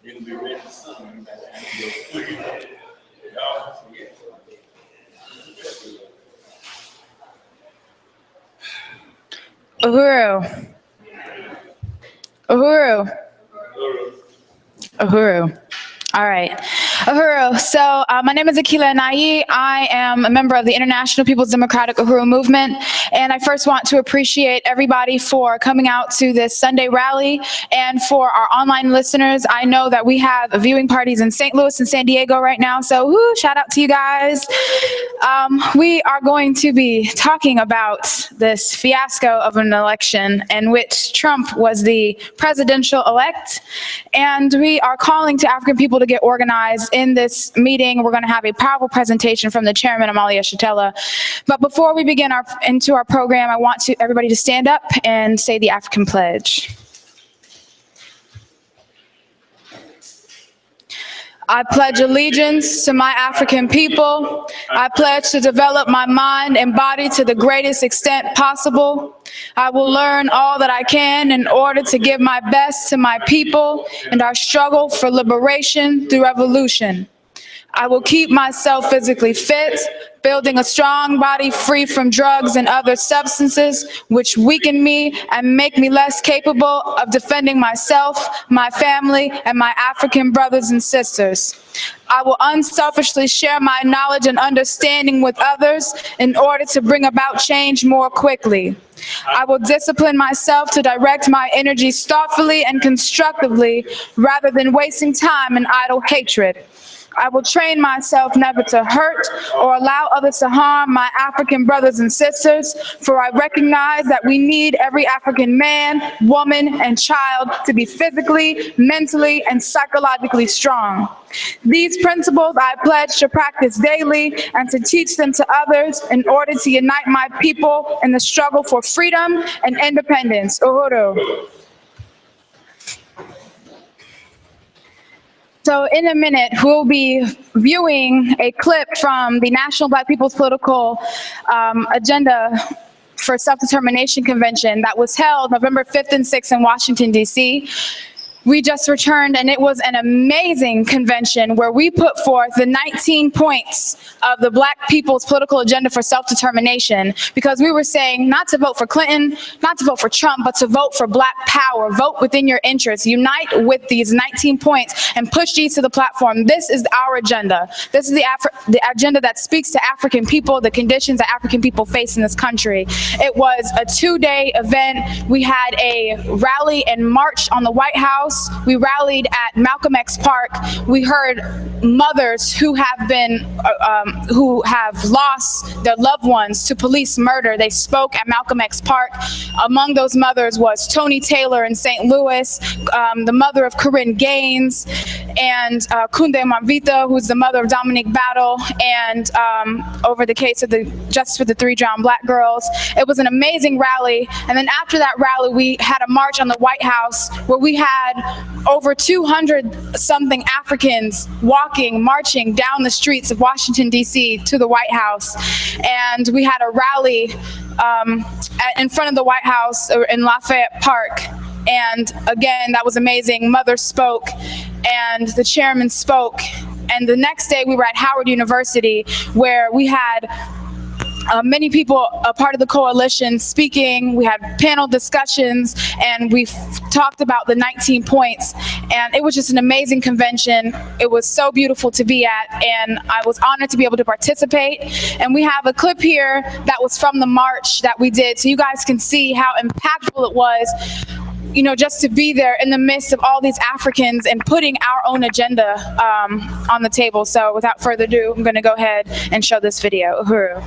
You'll be ready soon. Uhuru. Uhuru. Uhuru. All right. Uhuru. So my name is Akila Nai. I am a member of the International People's Democratic Uhuru Movement. And I first want to appreciate everybody for coming out to this Sunday rally. And for our online listeners, I know that we have viewing parties in St. Louis and San Diego right now. So woo, shout out to you guys. We are going to be talking about this fiasco of an election in which Trump was the presidential elect. And we are calling to African people to get organized in this meeting. We're going to have a powerful presentation from the chairman, Amalia Shatella. But before we begin into our program, I want everybody to stand up and say the African pledge. I pledge allegiance to my African people. I pledge to develop my mind and body to the greatest extent possible. I will learn all that I can in order to give my best to my people and our struggle for liberation through revolution. I will keep myself physically fit, building a strong body free from drugs and other substances which weaken me and make me less capable of defending myself, my family, and my African brothers and sisters. I will unselfishly share my knowledge and understanding with others in order to bring about change more quickly. I will discipline myself to direct my energies thoughtfully and constructively rather than wasting time in idle hatred. I will train myself never to hurt or allow others to harm my African brothers and sisters, for I recognize that we need every African man, woman, and child to be physically, mentally, and psychologically strong. These principles I pledge to practice daily and to teach them to others in order to unite my people in the struggle for freedom and independence. Uhuru. So in a minute, we'll be viewing a clip from the National Black People's Political Agenda for Self-Determination Convention that was held November 5th and 6th in Washington, D.C. We just returned, and it was an amazing convention where we put forth the 19 points of the Black people's political agenda for self-determination, because we were saying not to vote for Clinton, not to vote for Trump, but to vote for Black power, vote within your interests, unite with these 19 points and push these to the platform. This is our agenda. This is the agenda that speaks to African people, the conditions that African people face in this country. It was a 2-day event. We had a rally and march on the White House. We rallied at Malcolm X Park. We heard mothers who have lost their loved ones to police murder. They spoke at Malcolm X Park. Among those mothers was Tony Taylor in St. Louis, the mother of Corinne Gaines, and Kunde Manvita, who's the mother of Dominique Battle, and over the case of the Justice for the 3 drowned Black girls. It was an amazing rally. And then after that rally, we had a march on the White House where we had over 200 something Africans marching down the streets of Washington, D.C. to the White House. And we had a rally in front of the White House in Lafayette Park. And again, that was amazing. Mothers spoke and the chairman spoke. And the next day we were at Howard University, where we had many people, a part of the coalition, speaking. We had panel discussions, and we talked about the 19 points. And it was just an amazing convention. It was so beautiful to be at, and I was honored to be able to participate. And we have a clip here that was from the march that we did, so you guys can see how impactful it was, you know, just to be there in the midst of all these Africans and putting our own agenda on the table. So without further ado, I'm going to go ahead and show this video. Uhuru.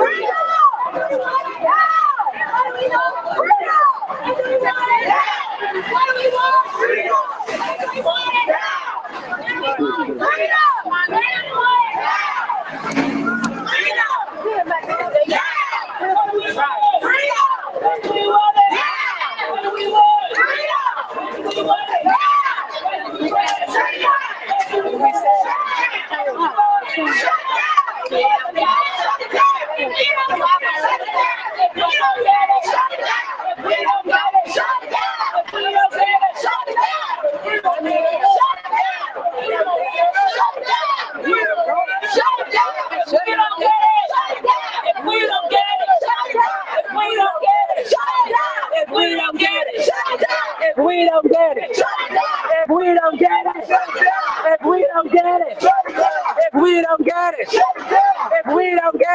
Freedom!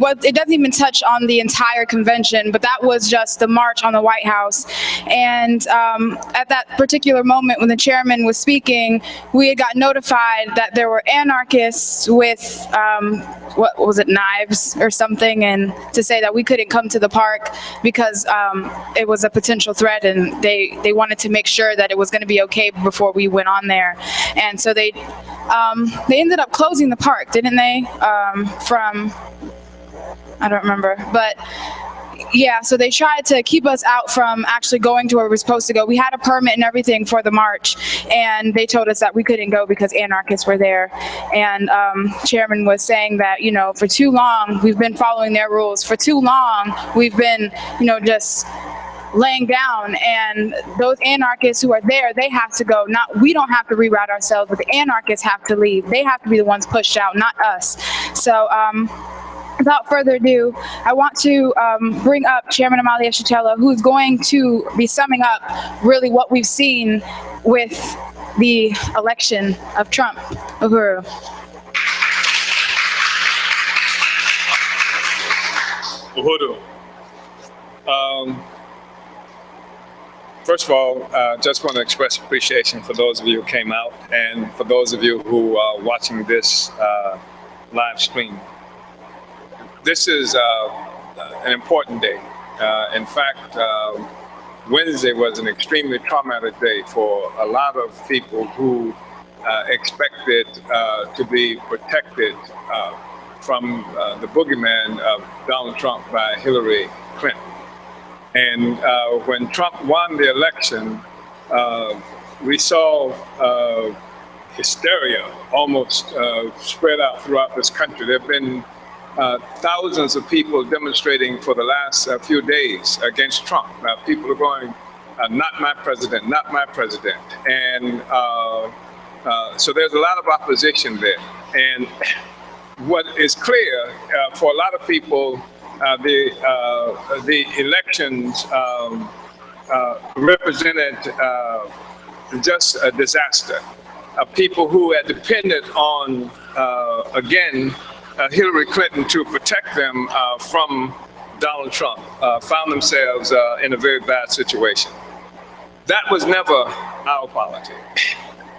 it doesn't even touch on the entire convention, but that was just the march on the White House. And at that particular moment when the chairman was speaking, we had got notified that there were anarchists with, what was it, knives or something, and to say that we couldn't come to the park because it was a potential threat, and they wanted to make sure that it was going to be okay before we went on there. And so they ended up closing the park, didn't they? From, I don't remember, but yeah, so they tried to keep us out from actually going to where we were supposed to go. We had a permit and everything for the march, and they told us that we couldn't go because anarchists were there. And Chairman was saying that, you know, for too long, we've been following their rules. For too long, we've been, you know, just laying down, and those anarchists who are there, they have to go. We don't have to reroute ourselves, but the anarchists have to leave. They have to be the ones pushed out, not us. So without further ado, I want to bring up Chairman Amalia Shitela, who's going to be summing up really what we've seen with the election of Trump. Uhuru. Uhuru. First of all, just want to express appreciation for those of you who came out and for those of you who are watching this live stream. This is an important day. In fact, Wednesday was an extremely traumatic day for a lot of people who expected to be protected from the boogeyman of Donald Trump by Hillary Clinton. And when Trump won the election, we saw hysteria almost spread out throughout this country. There have been thousands of people demonstrating for the last few days against Trump. People are going, not my president, not my president. And so there's a lot of opposition there. And what is clear for a lot of people, the elections represented just a disaster. People who had depended on, again, Hillary Clinton to protect them from Donald Trump found themselves in a very bad situation. That was never our policy.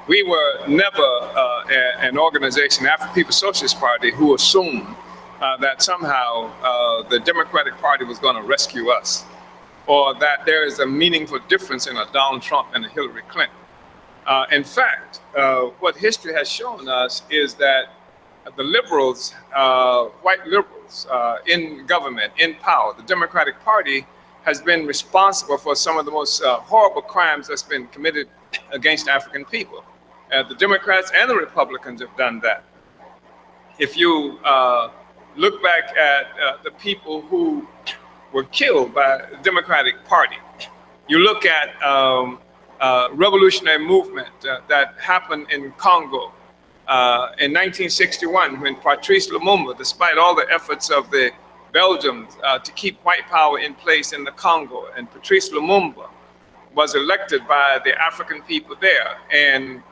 We were never an organization, African People's Socialist Party, who assumed that somehow the Democratic Party was going to rescue us, or that there is a meaningful difference in a Donald Trump and a Hillary Clinton. In fact, what history has shown us is that the liberals, white liberals in government, in power, the Democratic Party has been responsible for some of the most horrible crimes that's been committed against African people. The Democrats and the Republicans have done that. If you look back at the people who were killed by the Democratic Party, you look at revolutionary movement that happened in Congo in 1961, when Patrice Lumumba, despite all the efforts of the Belgians to keep white power in place in the Congo, and Patrice Lumumba was elected by the African people there. And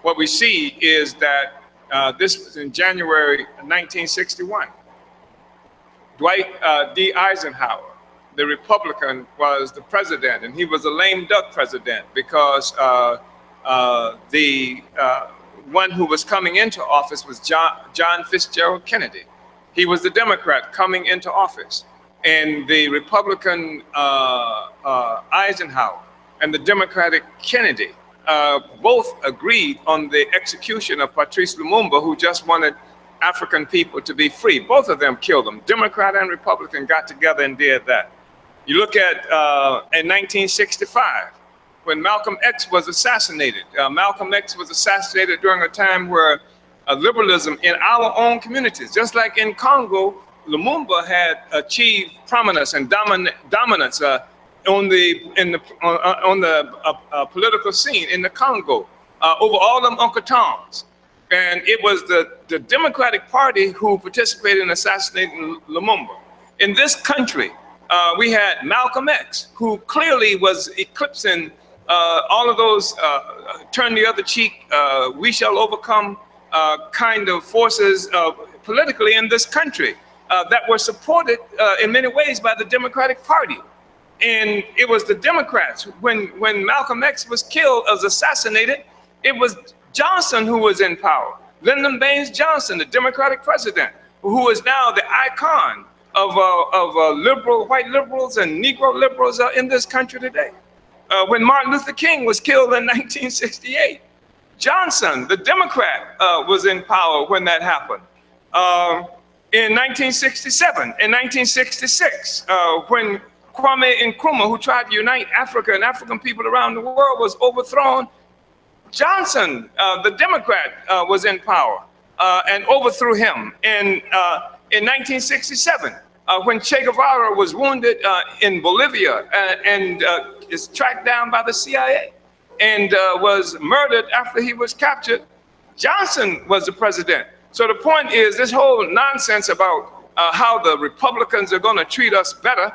what we see is that this was in January 1961. Dwight D. Eisenhower, the Republican, was the president, and he was a lame duck president because the one who was coming into office was John Fitzgerald Kennedy. He was the Democrat coming into office. And the Republican Eisenhower and the Democratic Kennedy both agreed on the execution of Patrice Lumumba, who just wanted African people to be free. Both of them killed him. Democrat and Republican got together and did that. You look at in 1965, when Malcolm X was assassinated. Malcolm X was assassinated during a time where liberalism in our own communities, just like in Congo, Lumumba had achieved prominence and dominance on the political scene in the Congo over all them Uncle Toms. And it was the Democratic Party who participated in assassinating Lumumba. In this country, we had Malcolm X, who clearly was eclipsing all of those turn the other cheek, we shall overcome kind of forces politically in this country. that were supported in many ways by the Democratic Party. And it was the Democrats. When Malcolm X was killed, was assassinated, it was Johnson who was in power. Lyndon Baines Johnson, the Democratic president, who is now the icon of white liberals and Negro liberals in this country today. When Martin Luther King was killed in 1968, Johnson, the Democrat, was in power when that happened. In 1967, in 1966, when Kwame Nkrumah, who tried to unite Africa and African people around the world, was overthrown, Johnson, the Democrat, was in power and overthrew him. In 1967, when Che Guevara was wounded in Bolivia and is tracked down by the CIA and was murdered after he was captured, Johnson was the president. So the point is, this whole nonsense about how the Republicans are going to treat us better,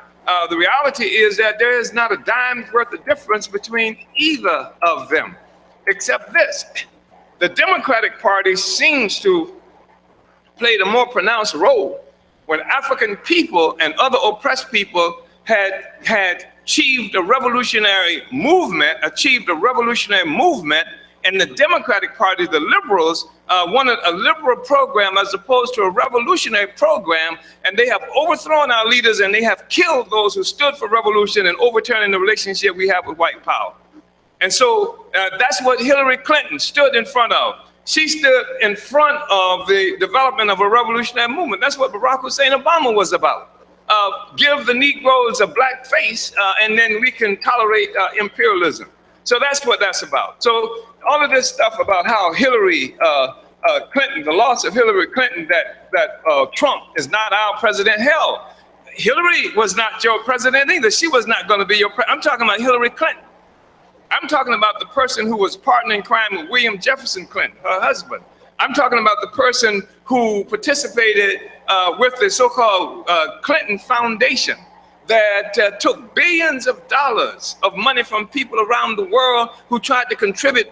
the reality is that there is not a dime's worth of difference between either of them, except this: the Democratic Party seems to play a more pronounced role when African people and other oppressed people had achieved a revolutionary movement, and the Democratic Party, the liberals, wanted a liberal program as opposed to a revolutionary program, and they have overthrown our leaders and they have killed those who stood for revolution and overturning the relationship we have with white power. And so that's what Hillary Clinton stood in front of. She stood in front of the development of a revolutionary movement. That's what Barack Hussein Obama was about. Give the Negroes a black face, and then we can tolerate imperialism. So that's what that's about. So all of this stuff about how Hillary Clinton, the loss of Hillary Clinton, that Trump is not our president. Hell, Hillary was not your president either. She was not going to be your president. I'm talking about Hillary Clinton. I'm talking about the person who was partner in crime with William Jefferson Clinton, her husband. I'm talking about the person who participated with the so-called Clinton Foundation that took billions of dollars of money from people around the world who tried to contribute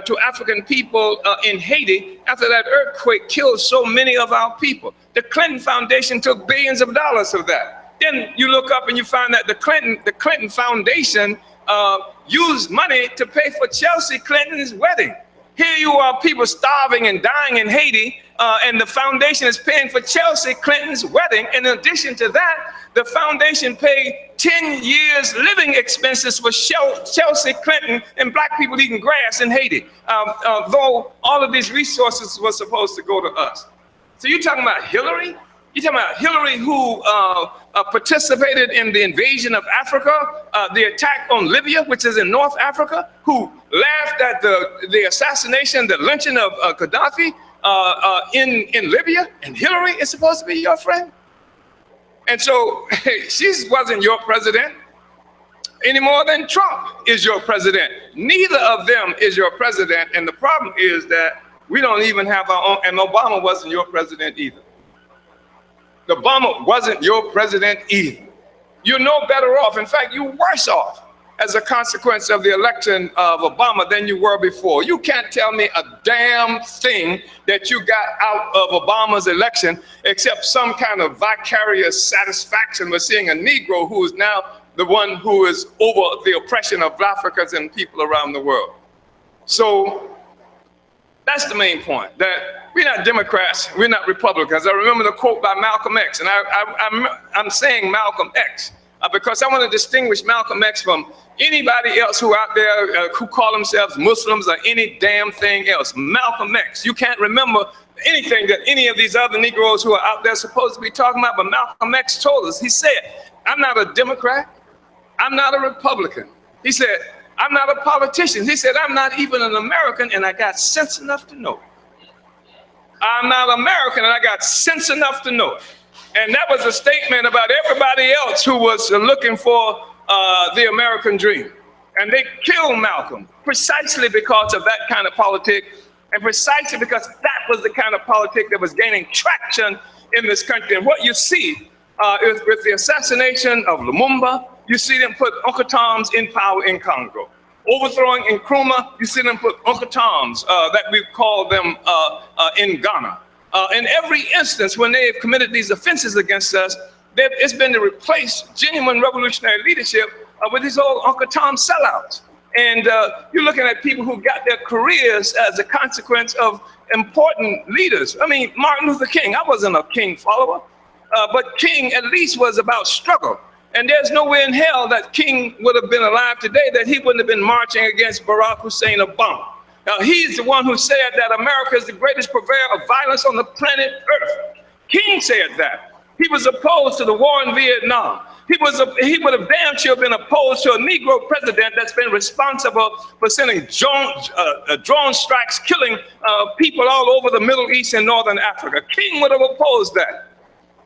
to African people in Haiti after that earthquake killed so many of our people. The Clinton Foundation took billions of dollars of that. Then you look up and you find that the Clinton Foundation used money to pay for Chelsea Clinton's wedding. Here you are, people starving and dying in Haiti, and the foundation is paying for Chelsea Clinton's wedding. In addition to that, the foundation paid 10 years living expenses for Chelsea Clinton and black people eating grass in Haiti, though all of these resources were supposed to go to us. So you're talking about Hillary? You're talking about Hillary who participated in the invasion of Africa, the attack on Libya, which is in North Africa, who laughed at the assassination, the lynching of Gaddafi in Libya, and Hillary is supposed to be your friend? And so she wasn't your president any more than Trump is your president. Neither of them is your president, and the problem is that we don't even have our own, and Obama wasn't your president either. Obama wasn't your president either. You're no better off. In fact, you're worse off as a consequence of the election of Obama than you were before. You can't tell me a damn thing that you got out of Obama's election except some kind of vicarious satisfaction with seeing a Negro who is now the one who is over the oppression of Africans and people around the world. So that's the main point, that we're not Democrats, we're not Republicans. I remember the quote by Malcolm X, and I'm saying Malcolm X because I want to distinguish Malcolm X from anybody else who out there who call themselves Muslims or any damn thing else. Malcolm X, you can't remember anything that any of these other Negroes who are out there supposed to be talking about, but Malcolm X told us, he said, I'm not a Democrat, I'm not a Republican. He said, I'm not a politician. He said, I'm not even an American, and I got sense enough to know it. I'm not American, and I got sense enough to know it. And that was a statement about everybody else who was looking for the American dream. And they killed Malcolm precisely because of that kind of politic, and precisely because that was the kind of politic that was gaining traction in this country. And what you see is with the assassination of Lumumba, you see them put Uncle Toms in power in Congo. Overthrowing Nkrumah, you see them put Uncle Toms, that we call them in Ghana. In every instance when they have committed these offenses against us, it's been to replace genuine revolutionary leadership with these old Uncle Tom sellouts. And you're looking at people who got their careers as a consequence of important leaders. I mean, Martin Luther King, I wasn't a King follower, but King at least was about struggle. And there's nowhere in hell that King would have been alive today that he wouldn't have been marching against Barack Hussein Obama. Now, he's the one who said that America is the greatest purveyor of violence on the planet Earth. King said that. He was opposed to the war in Vietnam. He would have damn sure been opposed to a Negro president that's been responsible for sending drone strikes, killing people all over the Middle East and Northern Africa. King would have opposed that.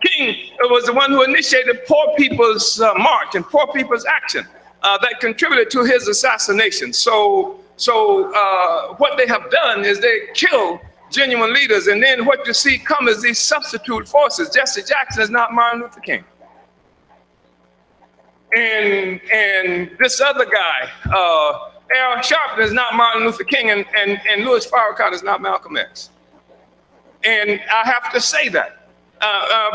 King was the one who initiated Poor People's March and Poor People's Action that contributed to his assassination. So what they have done is they killed genuine leaders, and then what you see come is these substitute forces. Jesse Jackson is not Martin Luther King. And this other guy, Al Sharpton, is not Martin Luther King, and Louis Farrakhan is not Malcolm X. And I have to say that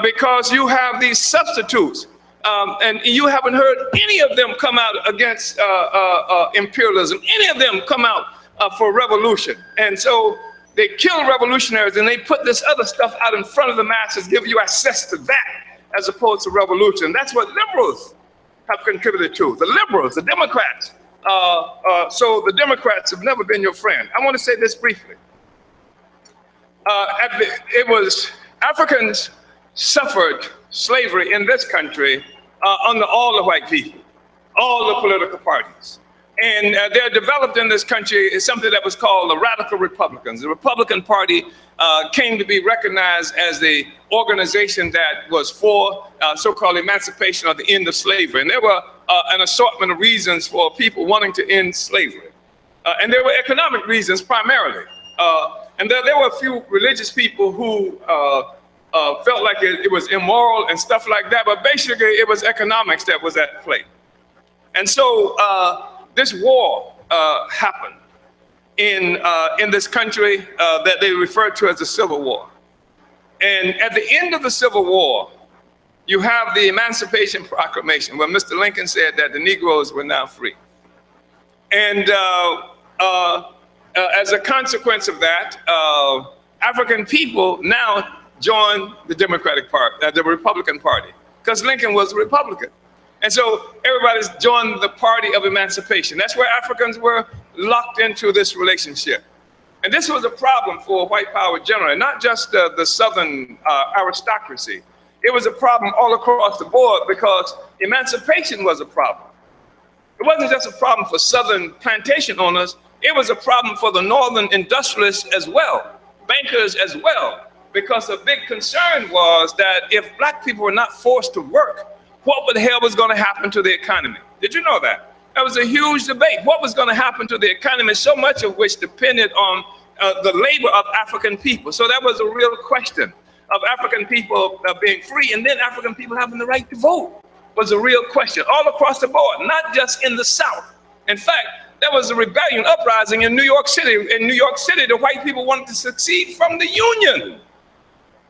because you have these substitutes, and you haven't heard any of them come out against imperialism, any of them come out for revolution. And so they kill revolutionaries and they put this other stuff out in front of the masses, give you access to that as opposed to revolution. That's what liberals have contributed to. The liberals, the Democrats. So the Democrats have never been your friend. I want to say this briefly. Africans suffered slavery in this country under all the white people, all the political parties. And they're developed in this country is something that was called the Radical Republicans. The Republican Party came to be recognized as the organization that was for so-called emancipation of the end of slavery. And there were an assortment of reasons for people wanting to end slavery. And there were economic reasons primarily. And there were a few religious people who felt like it was immoral and stuff like that, but basically it was economics that was at play. And so this war happened in this country that they referred to as the Civil War. And at the end of the Civil War, you have the Emancipation Proclamation, where Mr. Lincoln said that the Negroes were now free. And as a consequence of that, African people now joined the Democratic Party, the Republican Party, because Lincoln was a Republican. And so everybody's joined the party of emancipation. That's where Africans were locked into this relationship. And this was a problem for white power generally, not just the Southern aristocracy. It was a problem all across the board because emancipation was a problem. It wasn't just a problem for Southern plantation owners, it was a problem for the Northern industrialists as well, bankers as well, because the big concern was that if black people were not forced to work, what the hell was going to happen to the economy? Did you know that? That was a huge debate. What was going to happen to the economy, so much of which depended on the labor of African people. So that was a real question of African people being free, and then African people having the right to vote was a real question all across the board, not just in the South. In fact, there was a rebellion uprising in New York City. In New York City, the white people wanted to secede from the Union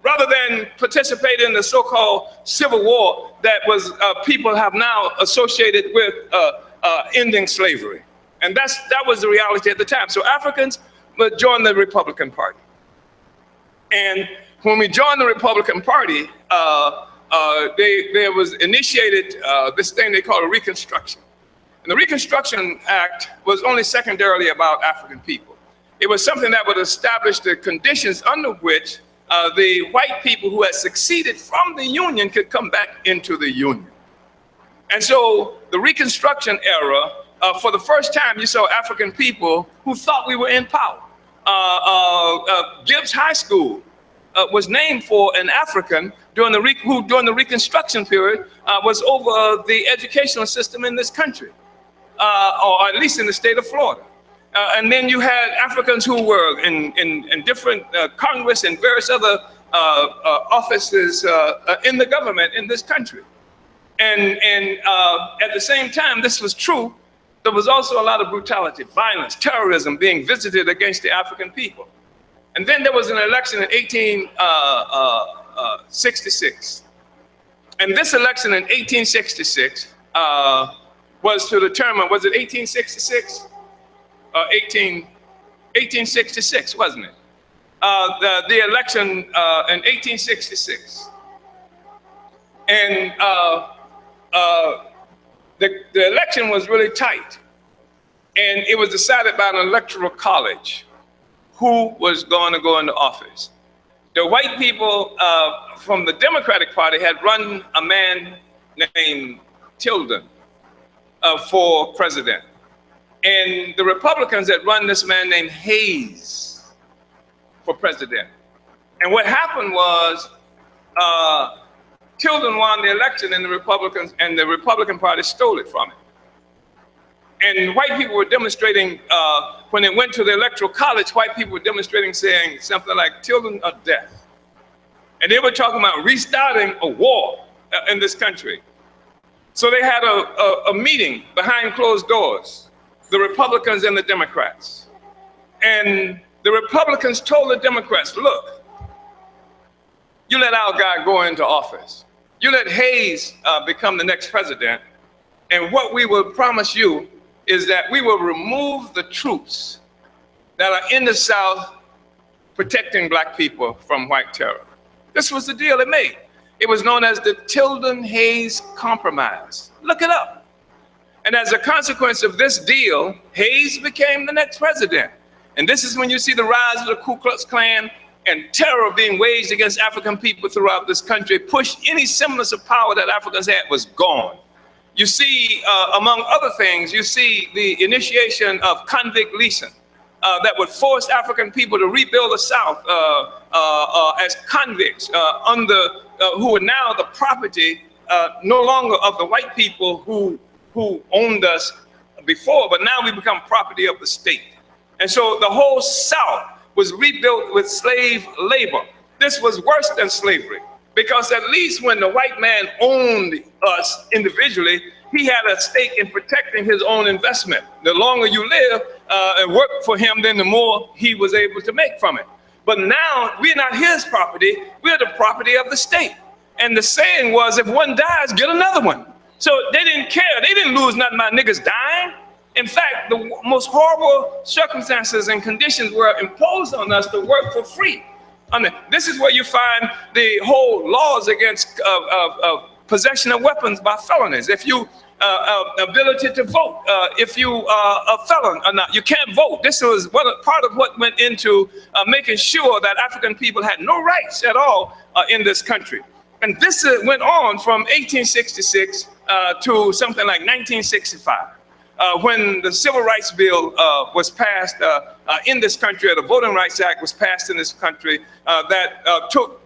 rather than participate in the so-called Civil War that was people have now associated with ending slavery. And that was the reality at the time. So Africans would join the Republican Party. And when we joined the Republican Party, there was initiated this thing they call a Reconstruction. And the Reconstruction Act was only secondarily about African people. It was something that would establish the conditions under which the white people who had succeeded from the Union could come back into the Union. And so the Reconstruction era, for the first time, you saw African people who thought we were in power. Gibbs High School was named for an African who during the Reconstruction period was over the educational system in this country, or at least in the state of Florida. And then you had Africans who were in different Congress and various other offices in the government in this country. And at the same time, this was true, there was also a lot of brutality, violence, terrorism being visited against the African people. And then there was an election in 1866. And this election in 1866 was to determine, was it 1866? 1866, wasn't it? The election in 1866. And the election was really tight. And it was decided by an electoral college who was going to go into office. The white people from the Democratic Party had run a man named Tilden for president. And the Republicans had run this man named Hayes for president. And what happened was Tilden won the election and the Republican Party stole it from him. And white people were demonstrating, when they went to the electoral college, white people were demonstrating saying something like Tilden or death. And they were talking about restarting a war in this country. So they had a meeting behind closed doors, the Republicans and the Democrats. And the Republicans told the Democrats, look, you let our guy go into office. You let Hayes become the next president. And what we will promise you is that we will remove the troops that are in the South protecting black people from white terror. This was the deal they made. It was known as the Tilden-Hayes Compromise. Look it up. And as a consequence of this deal, Hayes became the next president. And this is when you see the rise of the Ku Klux Klan and terror being waged against African people throughout this country. Pushed any semblance of power that Africans had was gone. You see, among other things, you see the initiation of convict leasing that would force African people to rebuild the South as convicts who are now the property no longer of the white people who owned us before, but now we become property of the state. And so the whole South was rebuilt with slave labor. This was worse than slavery, because at least when the white man owned us individually, he had a stake in protecting his own investment. The longer you live and work for him, then the more he was able to make from it. But now we're not his property, we're the property of the state. And the saying was, if one dies, get another one. So they didn't care, they didn't lose nothing by niggas dying. In fact, the most horrible circumstances and conditions were imposed on us to work for free. I mean, this is where you find the whole laws against possession of weapons by felonies. If you ability to vote, if you are a felon or not, you can't vote. This was part of what went into making sure that African people had no rights at all in this country. And this went on from 1866 to something like 1965. When the Civil Rights Bill was passed in this country, or the Voting Rights Act was passed in this country, that took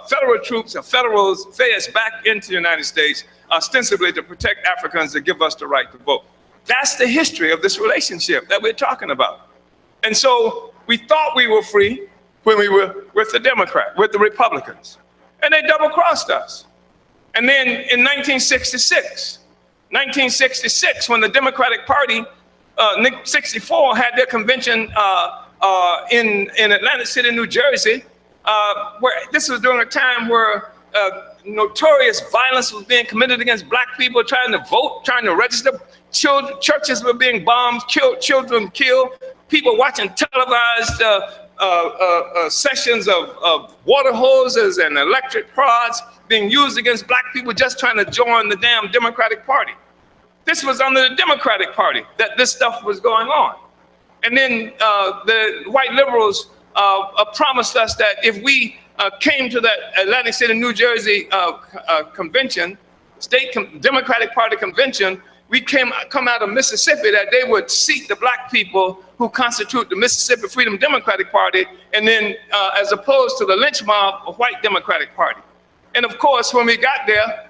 federal troops and federal affairs back into the United States, ostensibly to protect Africans, to give us the right to vote. That's the history of this relationship that we're talking about. And so we thought we were free when we were with the Republicans. And they double-crossed us. And then in 1966, when the Democratic Party, 64, had their convention in Atlantic City, New Jersey, where this was during a time where notorious violence was being committed against black people trying to vote, trying to register. Churches were being bombed, children killed, people watching televised sessions of water hoses and electric prods being used against black people just trying to join the damn Democratic Party. This was under the Democratic Party that this stuff was going on. And then the white liberals promised us that if we came to that Atlantic City, New Jersey convention, Democratic Party convention, we come out of Mississippi, that they would seat the black people who constitute the Mississippi Freedom Democratic Party, and then as opposed to the lynch mob, a white Democratic Party. And of course, when we got there,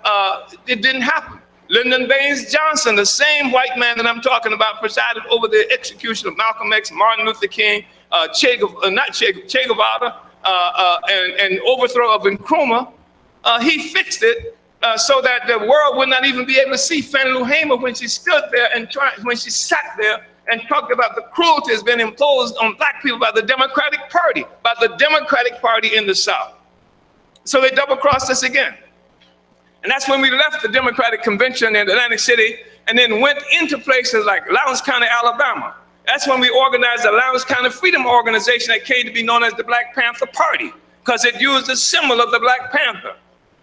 it didn't happen. Lyndon Baines Johnson, the same white man that I'm talking about, presided over the execution of Malcolm X, Martin Luther King, Che Guevara, and overthrow of Nkrumah. He fixed it so that the world would not even be able to see Fannie Lou Hamer when she stood there and when she sat there and talked about the cruelty that's been imposed on black people by the Democratic Party in the South. So they double-crossed us again. And that's when we left the Democratic Convention in Atlantic City and then went into places like Lowndes County, Alabama. That's when we organized the Lowndes County Freedom Organization that came to be known as the Black Panther Party, because it used the symbol of the Black Panther.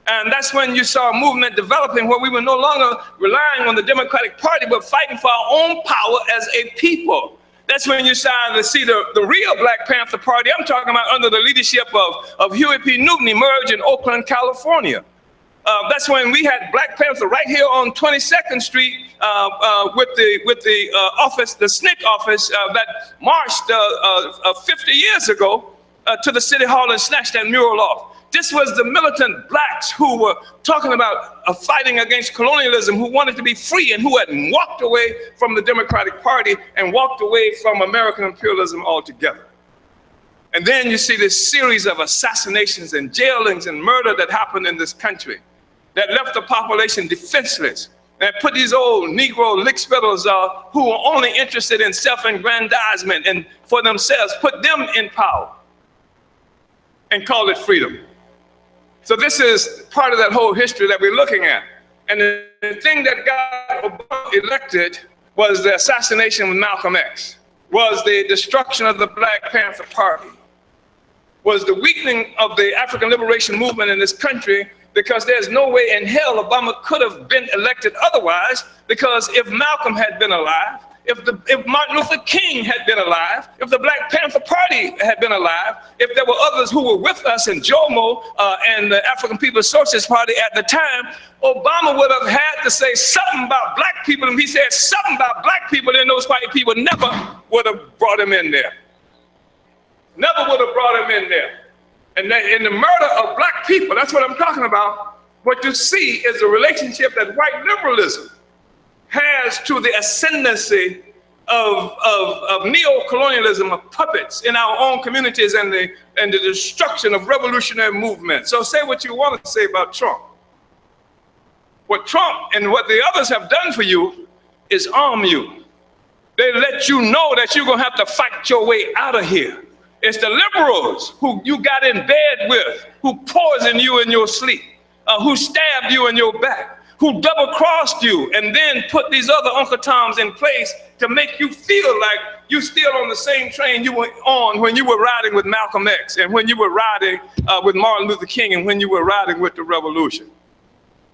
And that's when you saw a movement developing where we were no longer relying on the Democratic Party, but fighting for our own power as a people. That's when you started to see the real Black Panther Party. I'm talking about under the leadership of Huey P. Newton emerge in Oakland, California. That's when we had Black Panther right here on 22nd Street with the office, the SNCC office that marched 50 years ago to the City Hall and snatched that mural off. This was the militant blacks who were talking about fighting against colonialism, who wanted to be free and who had walked away from the Democratic Party and walked away from American imperialism altogether. And then you see this series of assassinations and jailings and murder that happened in this country that left the population defenseless and put these old Negro lickspittles who were only interested in self-aggrandizement and for themselves, put them in power and call it freedom. So this is part of that whole history that we're looking at. And the thing that got Obama elected was the assassination of Malcolm X, was the destruction of the Black Panther Party, was the weakening of the African liberation movement in this country, because there's no way in hell Obama could have been elected otherwise, because if Malcolm had been alive, if Martin Luther King had been alive, if the Black Panther Party had been alive, if there were others who were with us in Jomo and the African People's Socialist Party at the time, Obama would have had to say something about black people. And he said something about black people, then those white people never would have brought him in there. Never would have brought him in there. And in the murder of black people, that's what I'm talking about. What you see is the relationship that white liberalism has to the ascendancy of neo-colonialism, of puppets in our own communities, and the destruction of revolutionary movements. So say what you want to say about Trump. What Trump and what the others have done for you is arm you. They let you know that you're going to have to fight your way out of here. It's the liberals who you got in bed with, who poisoned you in your sleep, who stabbed you in your back, who double-crossed you and then put these other Uncle Toms in place to make you feel like you're still on the same train you were on when you were riding with Malcolm X and when you were riding with Martin Luther King and when you were riding with the revolution.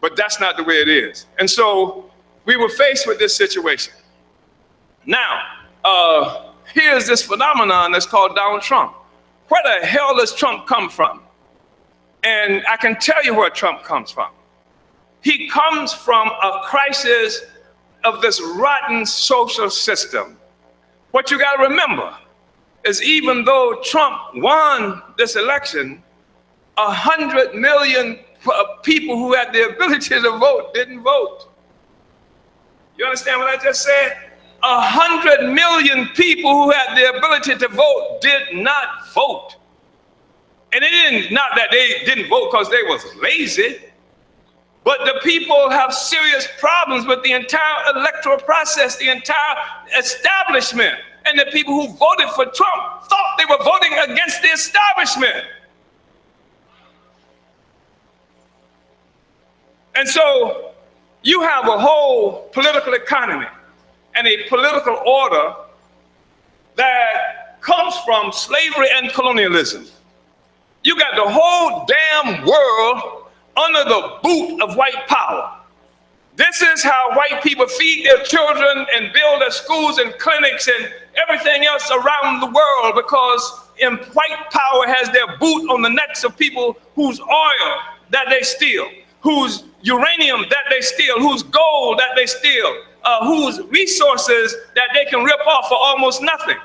But that's not the way it is. And so we were faced with this situation. Now, here's this phenomenon that's called Donald Trump. Where the hell does Trump come from? And I can tell you where Trump comes from. He comes from a crisis of this rotten social system. What you got to remember is even though Trump won this election, 100 million people who had the ability to vote didn't vote. You understand what I just said? 100 million people who had the ability to vote did not vote. And it isn't not that they didn't vote because they was lazy. But the people have serious problems with the entire electoral process, the entire establishment. And the people who voted for Trump thought they were voting against the establishment. And so you have a whole political economy and a political order that comes from slavery and colonialism. You got the whole damn world under the boot of white power. This is how white people feed their children and build their schools and clinics and everything else around the world, because white power has their boot on the necks of people whose oil that they steal, whose uranium that they steal, whose gold that they steal, whose resources that they can rip off for almost nothing.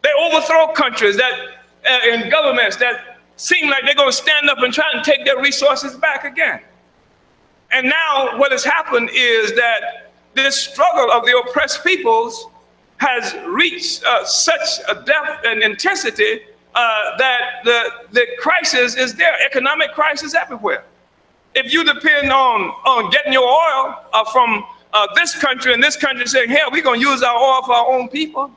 They overthrow countries and governments that seem like they're going to stand up and try and take their resources back again. And now what has happened is that this struggle of the oppressed peoples has reached such a depth and intensity that the crisis is there, economic crisis everywhere. If you depend on getting your oil from this country and this country saying, hell, we're going to use our oil for our own people.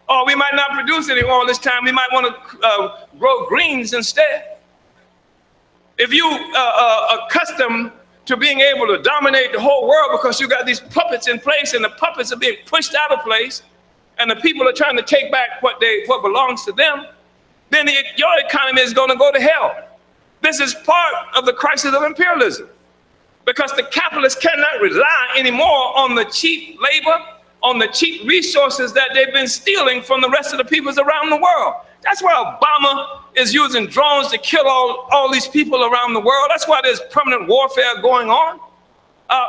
Or we might not produce any oil this time. We might want to grow greens instead. If you accustomed to being able to dominate the whole world because you got these puppets in place and the puppets are being pushed out of place and the people are trying to take back what belongs to them, then your economy is going to go to hell. This is part of the crisis of imperialism because the capitalists cannot rely anymore on the cheap labor, on the cheap resources that they've been stealing from the rest of the peoples around the world. That's why Obama is using drones to kill all these people around the world. That's why there's permanent warfare going on,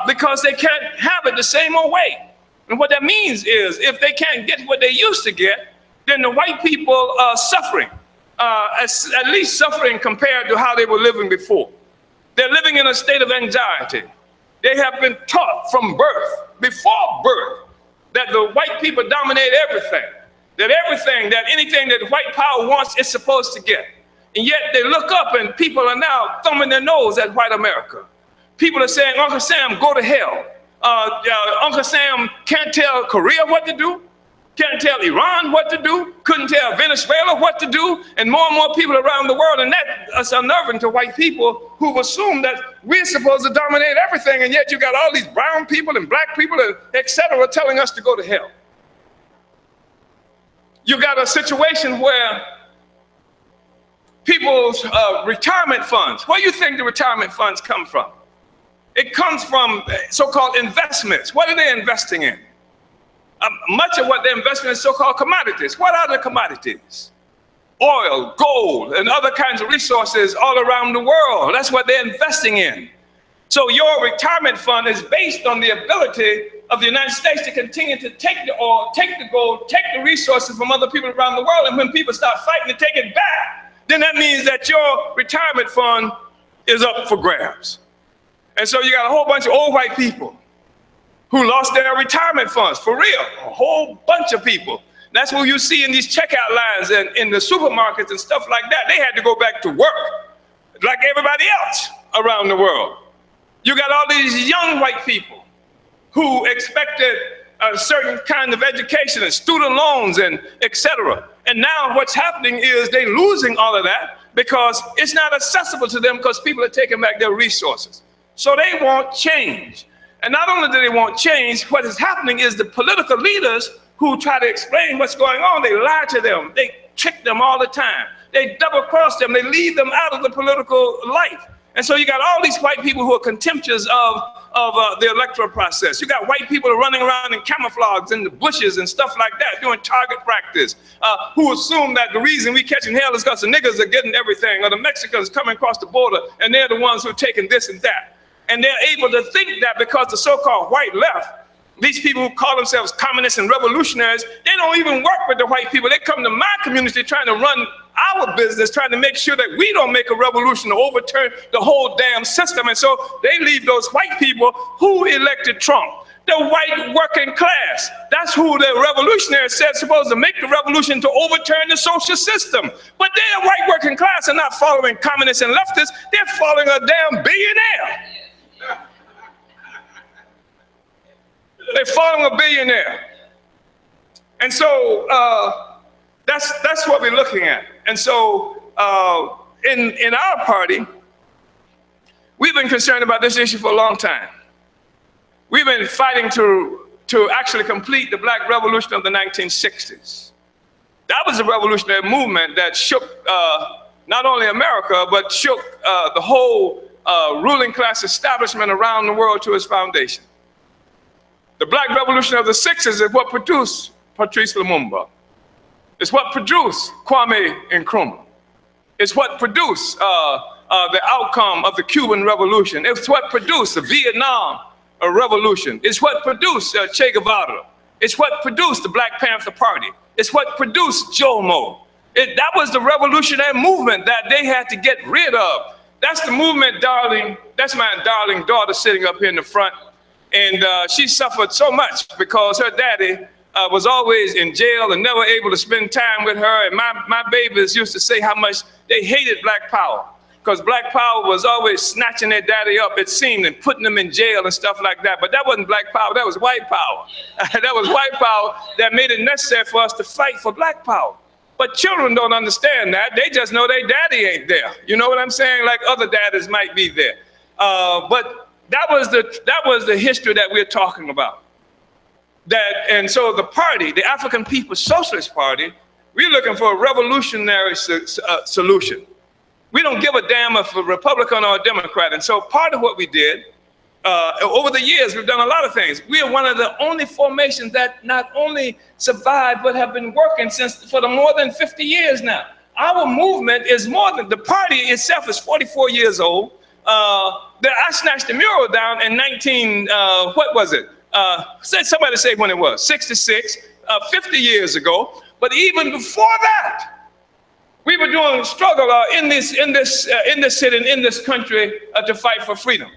because they can't have it the same old way. And what that means is if they can't get what they used to get, then the white people are suffering, at least suffering compared to how they were living before. They're living in a state of anxiety. They have been taught from birth, before birth, that the white people dominate everything. That anything that white power wants, it's supposed to get. And yet they look up and people are now thumbing their nose at white America. People are saying, Uncle Sam, go to hell. Uncle Sam can't tell Korea what to do, can't tell Iran what to do, couldn't tell Venezuela what to do, and more people around the world. And that is unnerving to white people who've assumed that we're supposed to dominate everything, and yet you got all these brown people and black people, and et cetera, telling us to go to hell. You got a situation where people's retirement funds, where do you think the retirement funds come from? It comes from so-called investments. What are they investing in? Much of what they're investing in is so-called commodities. What are the commodities? Oil, gold, and other kinds of resources all around the world. That's what they're investing in. So your retirement fund is based on the ability of the United States to continue to take the oil, take the gold, take the resources from other people around the world. And when people start fighting to take it back, then that means that your retirement fund is up for grabs. And so you got a whole bunch of old white people who lost their retirement funds, for real, a whole bunch of people. That's what you see in these checkout lines and in the supermarkets and stuff like that. They had to go back to work like everybody else around the world. You got all these young white people who expected a certain kind of education and student loans and et cetera. And now what's happening is they're losing all of that because it's not accessible to them because people are taking back their resources. So they want change. And not only do they want change, what is happening is the political leaders who try to explain what's going on, they lie to them, they trick them all the time. They double cross them, they leave them out of the political life. And so you got all these white people who are contemptuous of the electoral process. You got white people running around in camouflage in the bushes and stuff like that, doing target practice, who assume that the reason we catching hell is because the niggas are getting everything, or the Mexicans coming across the border, and they're the ones who are taking this and that. And they're able to think that because the so-called white left, these people who call themselves communists and revolutionaries, they don't even work with the white people. They come to my community trying to run our business, trying to make sure that we don't make a revolution to overturn the whole damn system. And so they leave those white people who elected Trump, the white working class. That's who the revolutionaries said supposed to make the revolution to overturn the social system. But their white working class are not following communists and leftists. They're following a damn billionaire. They're following a billionaire. And so that's what we're looking at. And so in our party, we've been concerned about this issue for a long time. We've been fighting to actually complete the Black Revolution of the 1960s. That was a revolutionary movement that shook not only America, but shook the whole ruling class establishment around the world to its foundation. The Black Revolution of the 60s is what produced Patrice Lumumba. It's what produced Kwame Nkrumah. It's what produced the outcome of the Cuban Revolution. It's what produced the Vietnam Revolution. It's what produced Che Guevara. It's what produced the Black Panther Party. It's what produced Jomo. That was the revolutionary movement that they had to get rid of. That's the movement, darling. That's my darling daughter sitting up here in the front. And she suffered so much because her daddy was always in jail and never able to spend time with her. And my babies used to say how much they hated Black power. because Black Power was always snatching their daddy up, it seemed, and putting them in jail and stuff like that. But that wasn't Black Power, that was white power. That was white power that made it necessary for us to fight for Black Power. But children don't understand that. They just know their daddy ain't there. You know what I'm saying? Like other daddies might be there. But that was the history that we're talking about. And so the party, the African People's Socialist Party, we're looking for a revolutionary solution. We don't give a damn if a Republican or a Democrat. And so part of what we did, over the years, we've done a lot of things. We are one of the only formations that not only survived, but have been working for more than 50 years now. Our movement is more than, the party itself is 44 years old. I snatched the mural down in what was it? Somebody say when it was, 66, 50 years ago. But even before that, we were doing a struggle in this city and in this country to fight for freedom.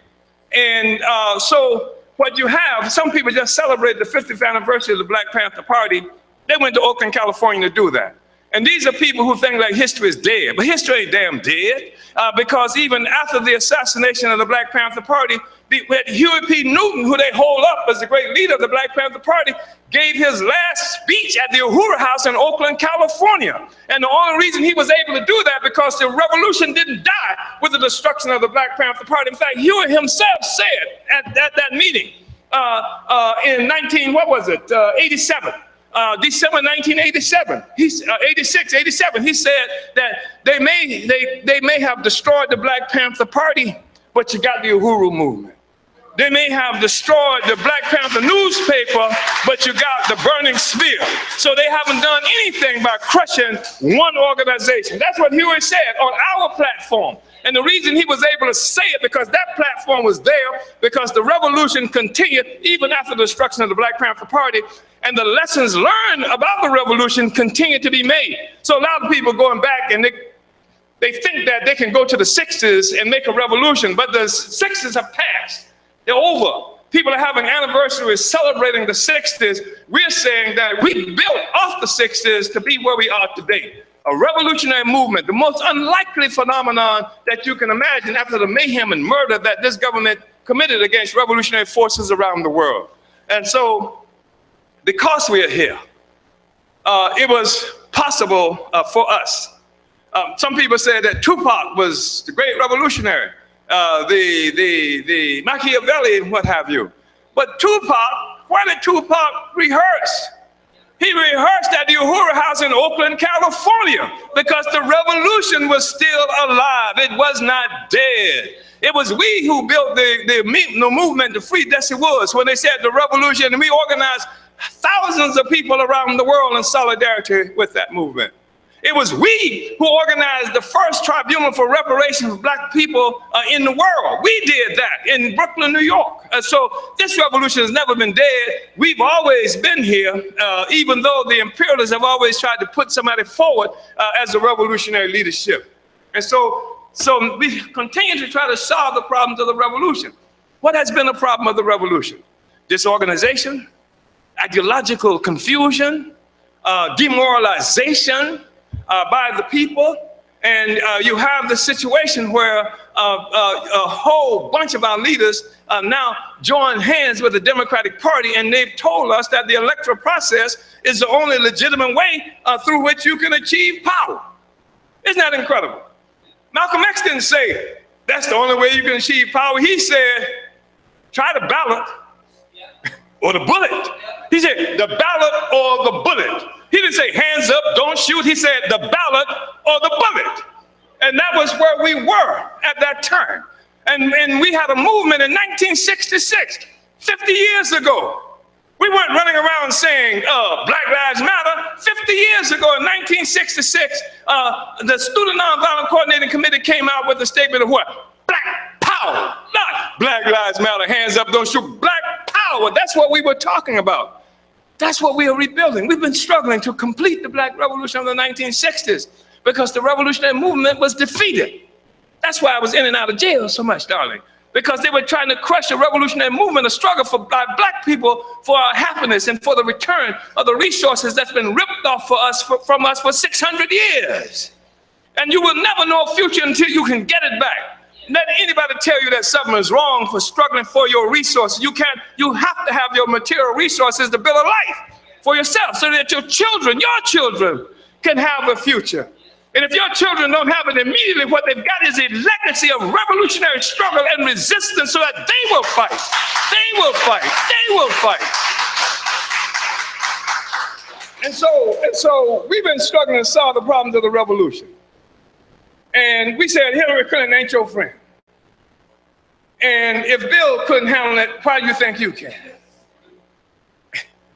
And so what you have, some people just celebrated the 50th anniversary of the Black Panther Party. They went to Oakland, California to do that. And these are people who think like history is dead, but history ain't damn dead, because even after the assassination of the Black Panther Party, Huey P. Newton, who they hold up as the great leader of the Black Panther Party, gave his last speech at the Uhuru House in Oakland, California. And the only reason he was able to do that because the revolution didn't die with the destruction of the Black Panther Party. In fact, Huey himself said at that meeting in 87. December 1987, 87, he said that they may have destroyed the Black Panther Party, but you got the Uhuru movement. They may have destroyed the Black Panther newspaper, but you got the burning spear. So they haven't done anything by crushing one organization. That's what Huey said on our platform. And the reason he was able to say it, because that platform was there, because the revolution continued even after the destruction of the Black Panther Party, and the lessons learned about the revolution continue to be made. So a lot of people going back and they think that they can go to the 60s and make a revolution, but the 60s have passed. They're over. People are having anniversaries celebrating the 60s. We're saying that we built off the 60s to be where we are today. A revolutionary movement, the most unlikely phenomenon that you can imagine after the mayhem and murder that this government committed against revolutionary forces around the world. And so, because we are here, it was possible for us. Some people say that Tupac was the great revolutionary, the Machiavelli and what have you. But Tupac, why did Tupac rehearse? He rehearsed at the Uhuru House in Oakland, California, because the revolution was still alive. It was not dead. It was we who built the movement to free Desi Woods when they said the revolution, and we organized thousands of people around the world in solidarity with that movement. It was we who organized the first tribunal for reparations for Black people in the world. We did that in Brooklyn, New York. So this revolution has never been dead. We've always been here, even though the imperialists have always tried to put somebody forward as a revolutionary leadership. And so we continue to try to solve the problems of the revolution. What has been the problem of the revolution? Disorganization, ideological confusion, demoralization by the people, and you have the situation where a whole bunch of our leaders now join hands with the Democratic Party, and they've told us that the electoral process is the only legitimate way through which you can achieve power. Isn't that incredible? Malcolm X didn't say that's the only way you can achieve power. He said, try the ballot or the bullet. He said, the ballot or the bullet. He didn't say hands up, don't shoot. He said the ballot or the bullet. And that was where we were at that time. And we had a movement in 1966, 50 years ago. We weren't running around saying Black Lives Matter. 50 years ago in 1966, the Student Nonviolent Coordinating Committee came out with a statement of what? Black power, not Black Lives Matter, hands up, don't shoot. Black power, that's what we were talking about. That's what we are rebuilding. We've been struggling to complete the Black Revolution of the 1960s because the revolutionary movement was defeated. That's why I was in and out of jail so much, darling, because they were trying to crush a revolutionary movement, a struggle by Black people for our happiness and for the return of the resources that's been ripped off from us for 600 years. And you will never know a future until you can get it back. Let anybody tell you that something is wrong for struggling for your resources. You have to have your material resources to build a life for yourself so that your children can have a future. And if your children don't have it immediately, what they've got is a legacy of revolutionary struggle and resistance so that they will fight. They will fight. They will fight. And so we've been struggling to solve the problems of the revolution. And we said Hillary Clinton ain't your friend. And if Bill couldn't handle it, why do you think you can?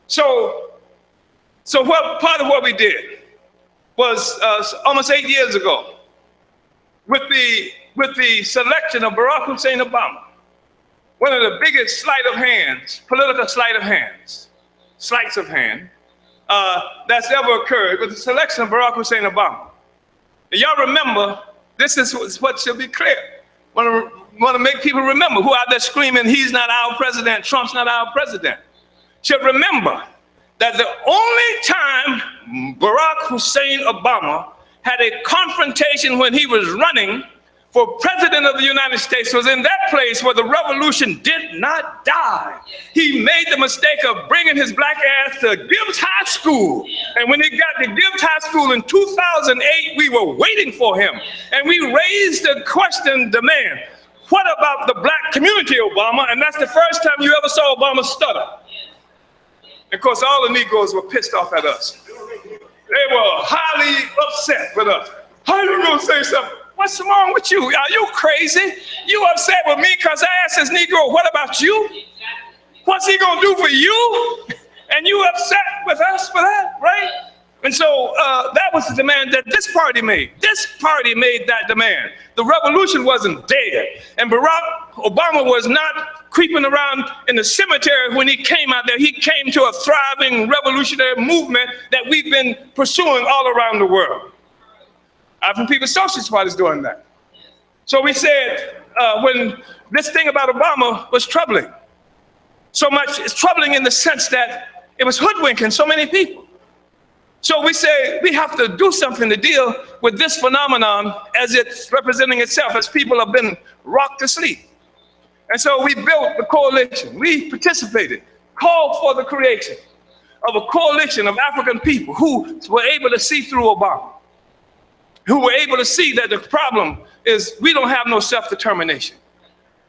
So what part of what we did was almost 8 years ago, with the selection of Barack Hussein Obama, one of the biggest political sleights of hand that's ever occurred, with the selection of Barack Hussein Obama. And y'all remember, this is what should be clear. Want to make people remember who out there screaming, he's not our president, Trump's not our president. Should remember that the only time Barack Hussein Obama had a confrontation when he was running for president of the United States was in that place where the revolution did not die. He made the mistake of bringing his black ass to Gibbs High School. And when he got to Gibbs High School in 2008, we were waiting for him. And we raised the question, demand, what about the black community, Obama? And that's the first time you ever saw Obama stutter. And of course, all the Negroes were pissed off at us. They were highly upset with us. How are you gonna say something? What's wrong with you? Are you crazy? You upset with me because I asked this Negro, what about you? What's he gonna do for you? And you upset with us for that, right? And so that was the demand that this party made. This party made that demand. The revolution wasn't dead. And Barack Obama was not creeping around in the cemetery when he came out there. He came to a thriving revolutionary movement that we've been pursuing all around the world. African People's Socialist Party is doing that. So we said when this thing about Obama was troubling, so much, it's troubling in the sense that it was hoodwinking so many people. So we say we have to do something to deal with this phenomenon as it's representing itself, as people have been rocked to sleep. And so we built the coalition. We participated, called for the creation of a coalition of African people who were able to see through Obama, who were able to see that the problem is we don't have no self-determination.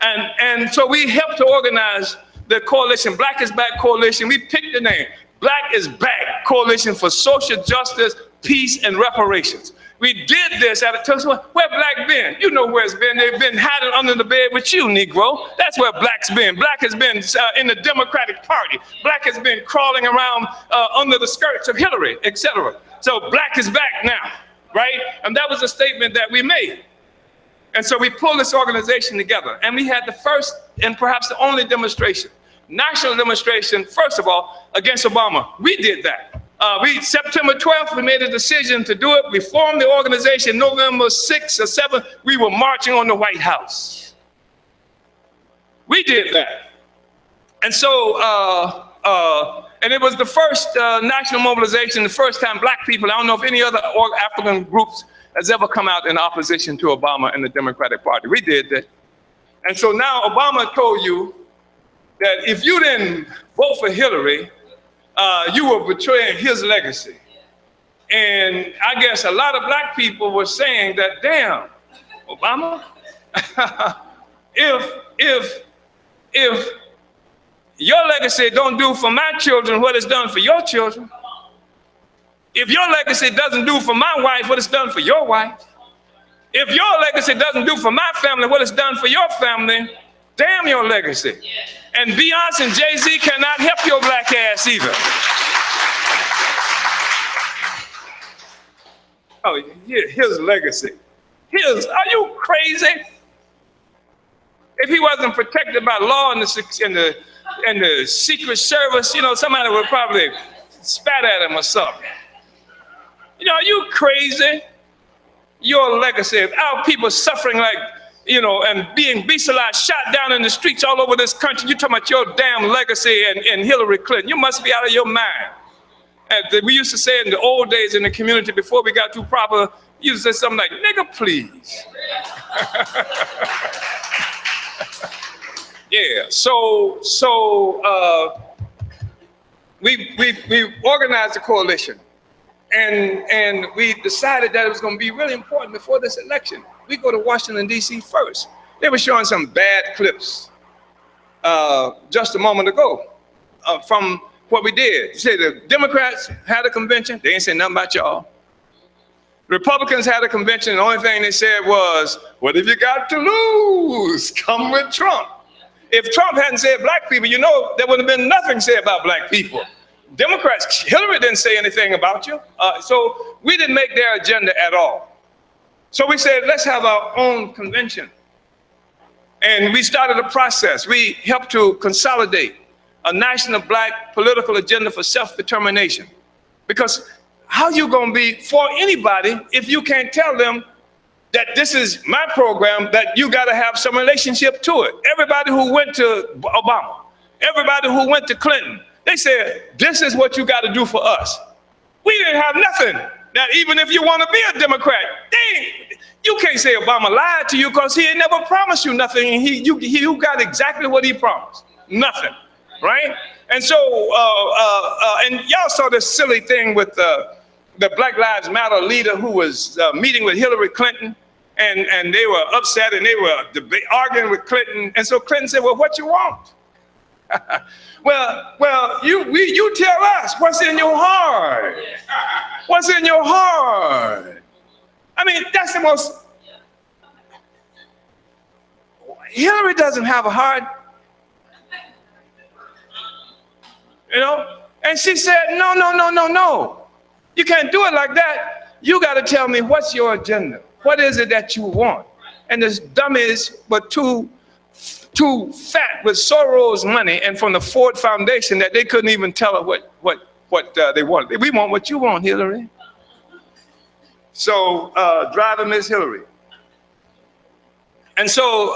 And so we helped to organize the coalition, Black is Back Coalition. We picked the name, Black is Back Coalition for Social Justice, Peace, and Reparations. We did this at a time where Black been. You know where it's been. They've been hiding under the bed with you, Negro. That's where Black's been. Black has been in the Democratic Party. Black has been crawling around under the skirts of Hillary, etc. So Black is back now, right? And that was a statement that we made. And so we pulled this organization together, and we had the first and perhaps the only demonstration, national demonstration, first of all, against Obama. We did that. September 12th, we made a decision to do it. We formed the organization November 6th or 7th. We were marching on the White House. We did that. And so, and it was the first national mobilization, the first time Black people, I don't know if any other African groups has ever come out in opposition to Obama and the Democratic Party. We did that. And so now Obama told you that if you didn't vote for Hillary, you were betraying his legacy. And I guess a lot of Black people were saying that, damn, Obama, if your legacy don't do for my children what it's done for your children, if your legacy doesn't do for my wife what it's done for your wife, if your legacy doesn't do for my family what it's done for your family, damn your legacy. And Beyonce and Jay-Z cannot help your Black ass either. Oh, his legacy. Are you crazy? If he wasn't protected by law and the Secret Service, you know, somebody would probably spat at him or something. You know, are you crazy? Your legacy of our people suffering like, you know, and being bestialized, shot down in the streets all over this country. You talking about your damn legacy and Hillary Clinton. You must be out of your mind. We used to say in the old days in the community before we got too proper, You say something like, nigga, please. Yeah, we organized a coalition, and we decided that it was going to be really important before this election. We go to Washington, D.C. first. They were showing some bad clips just a moment ago from what we did. You say the Democrats had a convention, they ain't say nothing about y'all. Republicans had a convention, the only thing they said was, what have you got to lose? Come with Trump. If Trump hadn't said black people, you know, there would have been nothing said about black people. Democrats, Hillary didn't say anything about you. So we didn't make their agenda at all. So we said, let's have our own convention. And we started a process. We helped to consolidate a national black political agenda for self-determination. Because how you gonna be for anybody if you can't tell them that this is my program, that you gotta have some relationship to it? Everybody who went to Obama, everybody who went to Clinton, they said, this is what you gotta do for us. We didn't have nothing. Now, even if you wanna be a Democrat, you can't say Obama lied to you because he ain't never promised you nothing. And you got exactly what he promised, nothing, right? And so, and y'all saw this silly thing with the Black Lives Matter leader who was meeting with Hillary Clinton, and they were upset and they were arguing with Clinton. And so Clinton said, well, what you want? well, you tell us what's in your heart. What's in your heart? I mean, that's the most, Hillary doesn't have a heart, you know? And she said, no. You can't do it like that. You got to tell me what's your agenda. What is it that you want? And this dummies were too fat with Soros money and from the Ford Foundation that they couldn't even tell her what they wanted. We want what you want, Hillary. So driving Miss Hillary. And so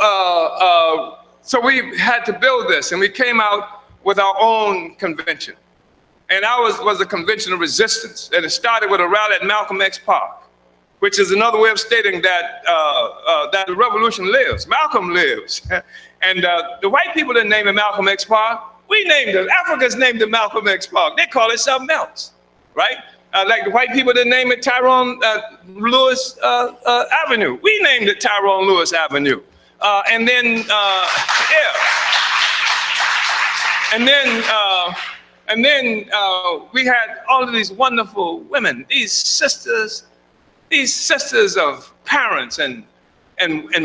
we had to build this, and we came out with our own convention. And ours was a convention of resistance. And it started with a rally at Malcolm X Park, which is another way of stating that that the revolution lives. Malcolm lives. And the white people didn't name it Malcolm X Park. We named it. Africans named it Malcolm X Park. They call it something else, right? Like the white people didn't name it Tyrone Lewis Avenue. We named it Tyrone Lewis Avenue. And then we had all of these wonderful women, these sisters of parents and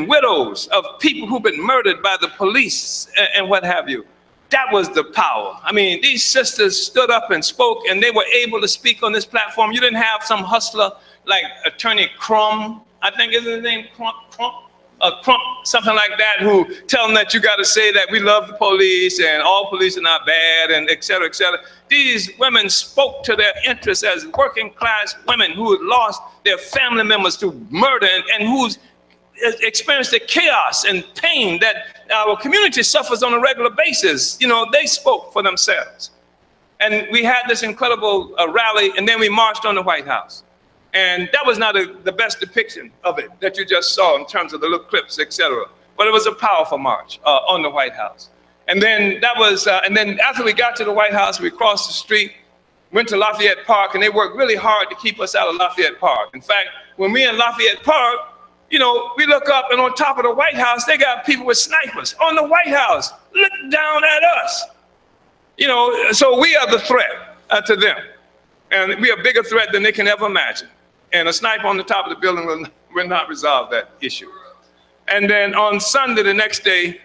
widows of people who've been murdered by the police and what have you. That was the power. I mean, these sisters stood up and spoke, and they were able to speak on this platform. You didn't have some hustler like Attorney Crump, I think is his name, Crump, something like that, who tell them that you got to say that we love the police and all police are not bad, and et cetera, et cetera. These women spoke to their interests as working class women who had lost their family members to murder and who's experienced the chaos and pain that our community suffers on a regular basis. You know, they spoke for themselves. And we had this incredible rally, and then we marched on the White House. And that was not the best depiction of it that you just saw in terms of the little clips, et cetera. But it was a powerful march on the White House. And then and then after we got to the White House, we crossed the street, went to Lafayette Park, and they worked really hard to keep us out of Lafayette Park. In fact, when we in Lafayette Park, you know, we look up, and on top of the White House, they got people with snipers on the White House, look down at us. You know, so we are the threat to them. And we are a bigger threat than they can ever imagine. And a sniper on the top of the building will not resolve that issue. And then on Sunday, the next day,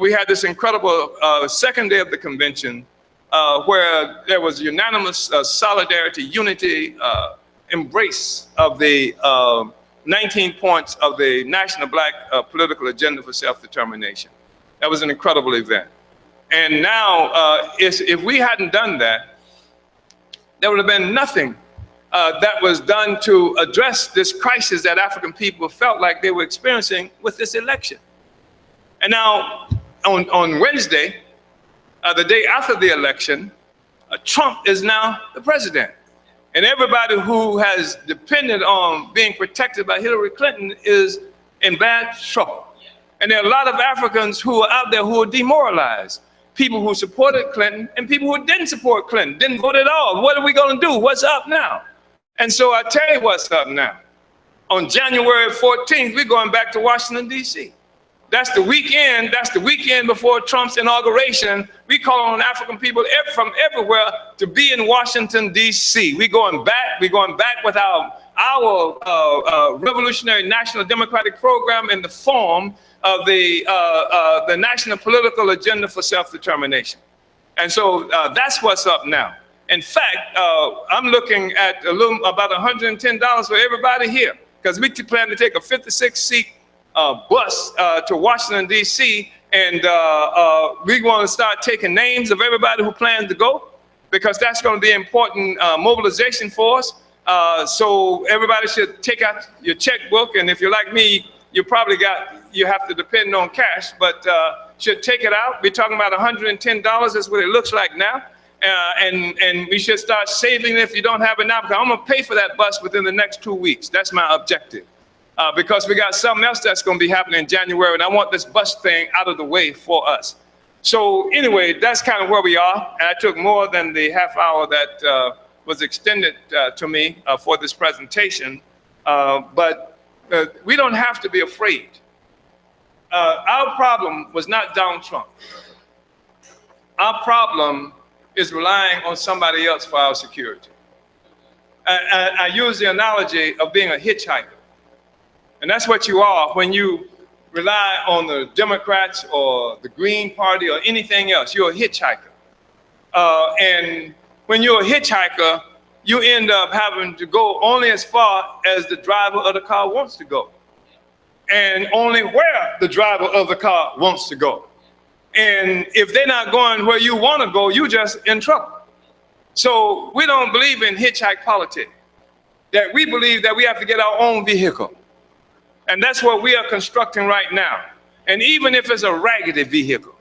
we had this incredible second day of the convention where there was unanimous solidarity, unity, embrace of the 19 points of the National Black Political Agenda for Self-Determination. That was an incredible event. And now, if we hadn't done that, there would have been nothing that was done to address this crisis that African people felt like they were experiencing with this election. And now, on Wednesday, the day after the election, Trump is now the president. And everybody who has depended on being protected by Hillary Clinton is in bad trouble. And there are a lot of Africans who are out there who are demoralized. People who supported Clinton and people who didn't support Clinton, didn't vote at all. What are we going to do? What's up now? And so I tell you what's up now. On January 14th, we're going back to Washington, D.C. That's the weekend before Trump's inauguration. We call on African people from everywhere to be in Washington, D.C. We're going back with our Revolutionary National Democratic Program in the form of the National Political Agenda for Self-Determination. And so that's what's up now. In fact, I'm looking at about $110 for everybody here, because we plan to take a 56-seat bus to Washington, D.C., and we want to start taking names of everybody who plans to go, because that's going to be important mobilization for us. So everybody should take out your checkbook, and if you're like me, you have to depend on cash, but should take it out. We're talking about $110. That's what it looks like now. And we should start saving if you don't have it now, because I'm going to pay for that bus within the next 2 weeks. That's my objective. Because we got something else that's going to be happening in January, and I want this bus thing out of the way for us. So anyway, that's kind of where we are. And I took more than the half hour that was extended to me for this presentation. But we don't have to be afraid. Our problem was not Donald Trump. Our problem is relying on somebody else for our security. I use the analogy of being a hitchhiker. And that's what you are when you rely on the Democrats or the Green Party or anything else. You're a hitchhiker. And when you're a hitchhiker, you end up having to go only as far as the driver of the car wants to go, and only where the driver of the car wants to go. And if they're not going where you want to go, you're just in trouble. So we don't believe in hitchhike politics. That we believe that we have to get our own vehicle. And that's what we are constructing right now. And even if it's a raggedy vehicle,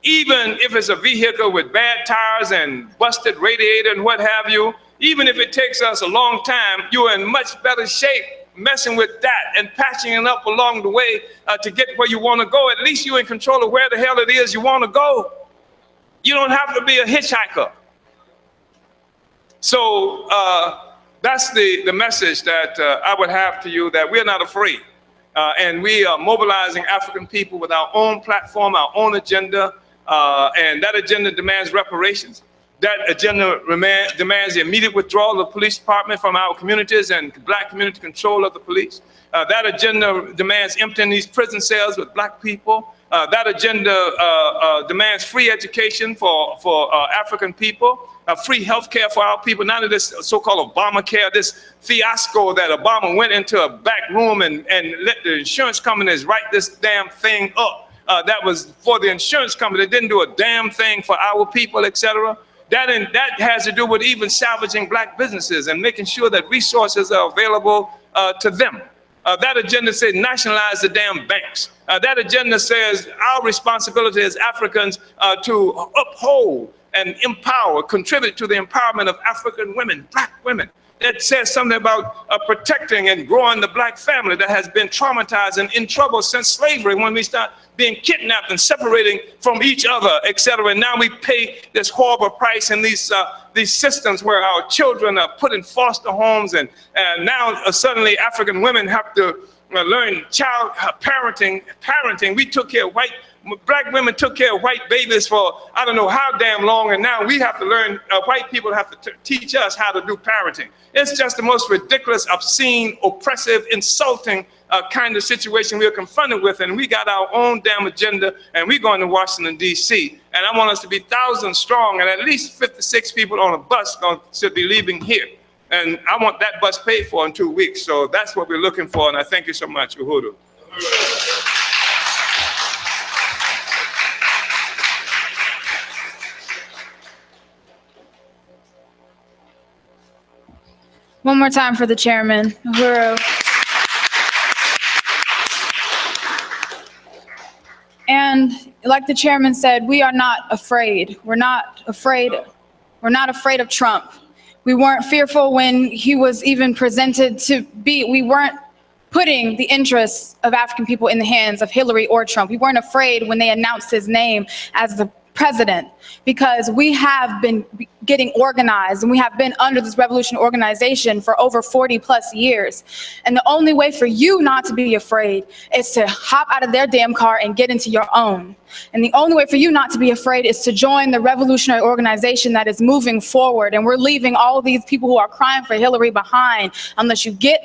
even if it's a vehicle with bad tires and busted radiator and what have you, even if it takes us a long time, you're in much better shape messing with that and patching it up along the way to get where you want to go. At least you're in control of where the hell it is you want to go. You don't have to be a hitchhiker. So that's the message that I would have to you, that we're not afraid. And we are mobilizing African people with our own platform, our own agenda, and that agenda demands reparations. That agenda demands the immediate withdrawal of the police department from our communities and black community control of the police. That agenda demands emptying these prison cells with black people. That agenda demands free education for African people, free health care for our people, none of this so-called Obamacare, this fiasco that Obama went into a back room and let the insurance companies write this damn thing up. That was for the insurance company. They didn't do a damn thing for our people, etc. That has to do with even salvaging black businesses and making sure that resources are available to them. That agenda says nationalize the damn banks. That agenda says our responsibility as Africans to uphold and empower, contribute to the empowerment of African women, black women. That says something about protecting and growing the black family that has been traumatized and in trouble since slavery, when we start being kidnapped and separating from each other, etc. And now we pay this horrible price in these systems where our children are put in foster homes, and now suddenly African women have to learn child parenting. We took care of black women took care of white babies for I don't know how damn long, and now we have to learn, white people have to teach us how to do parenting. It's just the most ridiculous, obscene, oppressive, insulting kind of situation we are confronted with, and we got our own damn agenda, and we're going to Washington, D.C., and I want us to be 1,000 strong, and at least 56 people on a bus should be leaving here. And I want that bus paid for in 2 weeks, so that's what we're looking for, and I thank you so much. Uhuru. One more time for the chairman. Uhuru. And like the chairman said, we are not afraid. We're not afraid of Trump. We weren't fearful when he was even presented to be, we weren't putting the interests of African people in the hands of Hillary or Trump. We weren't afraid when they announced his name as the president, because we have been getting organized and we have been under this revolution organization for over 40 plus years. And the only way for you not to be afraid is to hop out of their damn car and get into your own. And the only way for you not to be afraid is to join the revolutionary organization that is moving forward. And we're leaving all of these people who are crying for Hillary behind unless you get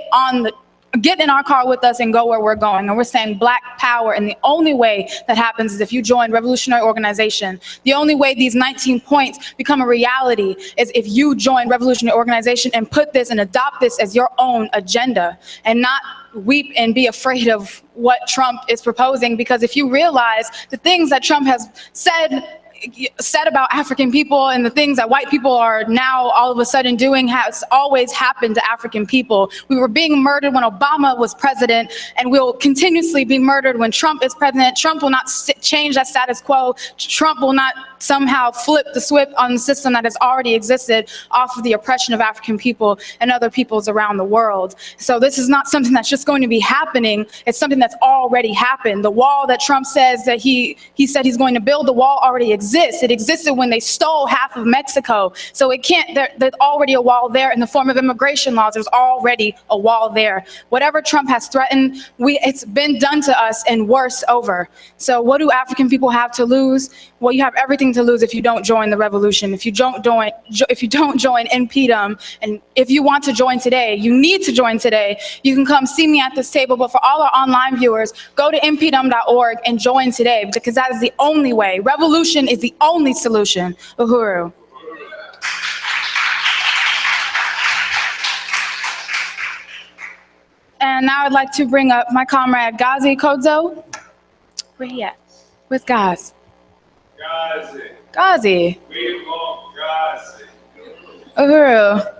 in our car with us and go where we're going. And we're saying Black power. And the only way that happens is if you join revolutionary organization. The only way these 19 points become a reality is if you join revolutionary organization and put this and adopt this as your own agenda, and not weep and be afraid of what Trump is proposing. Because if you realize the things that Trump has said about African people and the things that white people are now all of a sudden doing has always happened to African people. We were being murdered when Obama was president, and we'll continuously be murdered when Trump is president. Trump will not change that status quo. Trump will not somehow flip the switch on the system that has already existed off of the oppression of African people and other peoples around the world. So this is not something that's just going to be happening. It's something that's already happened. The wall that Trump says that he said he's going to build, the wall already exists. It existed when they stole half of Mexico. So it can't, there's already a wall there in the form of immigration laws. There's already a wall there. Whatever Trump has threatened, it's been done to us and worse over. So what do African people have to lose? Well, you have everything to lose if you don't join the revolution, if you don't join InPDUM. And if you want to join today, you need to join today. You can come see me at this table, but for all our online viewers, go to InPDUM.org and join today, because that is the only way. Revolution is the only solution. Uhuru. And now I'd like to bring up my comrade Gazi Kodzo. Where he at? Where's Gaz? Gazi. We want Gazi. Uhuru.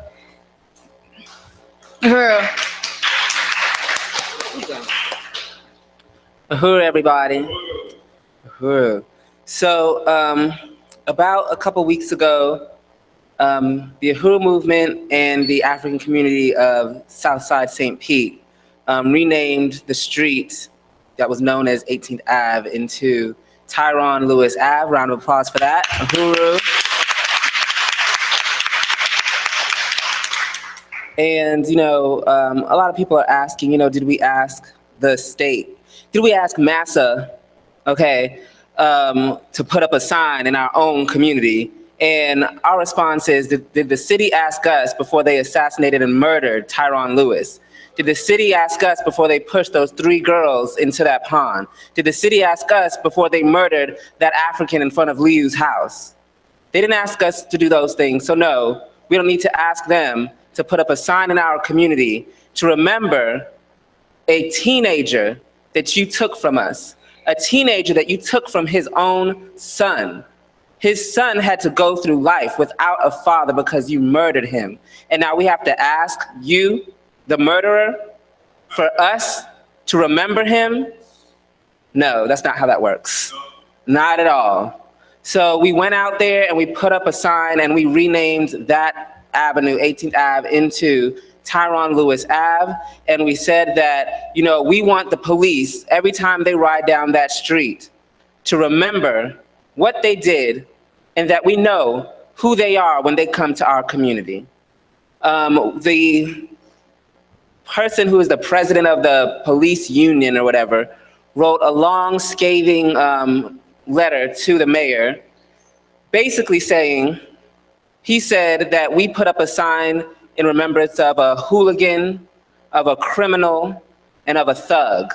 Uhuru. Uhuru, everybody. Uhuru. So, about a couple weeks ago, the Uhuru movement and the African community of Southside St. Pete renamed the street that was known as 18th Ave into Tyrone Lewis Ave. Round of applause for that. Uhuru. And, a lot of people are asking, did we ask the state? Did we ask Massa, to put up a sign in our own community? And our response is, did the city ask us before they assassinated and murdered Tyrone Lewis? Did the city ask us before they pushed those 3 girls into that pond? Did the city ask us before they murdered that African in front of Liu's house? They didn't ask us to do those things, so no, we don't need to ask them to put up a sign in our community to remember a teenager that you took from us, a teenager that you took from his own son. His son had to go through life without a father because you murdered him. And now we have to ask you, the murderer, for us to remember him? No, that's not how that works. Not at all. So we went out there and we put up a sign and we renamed that avenue, 18th Ave, into Tyrone Lewis Ave. And we said that, we want the police, every time they ride down that street, to remember what they did and that we know who they are when they come to our community. The person who is the president of the police union or whatever wrote a long, scathing letter to the mayor, basically saying, he said that we put up a sign in remembrance of a hooligan, of a criminal, and of a thug.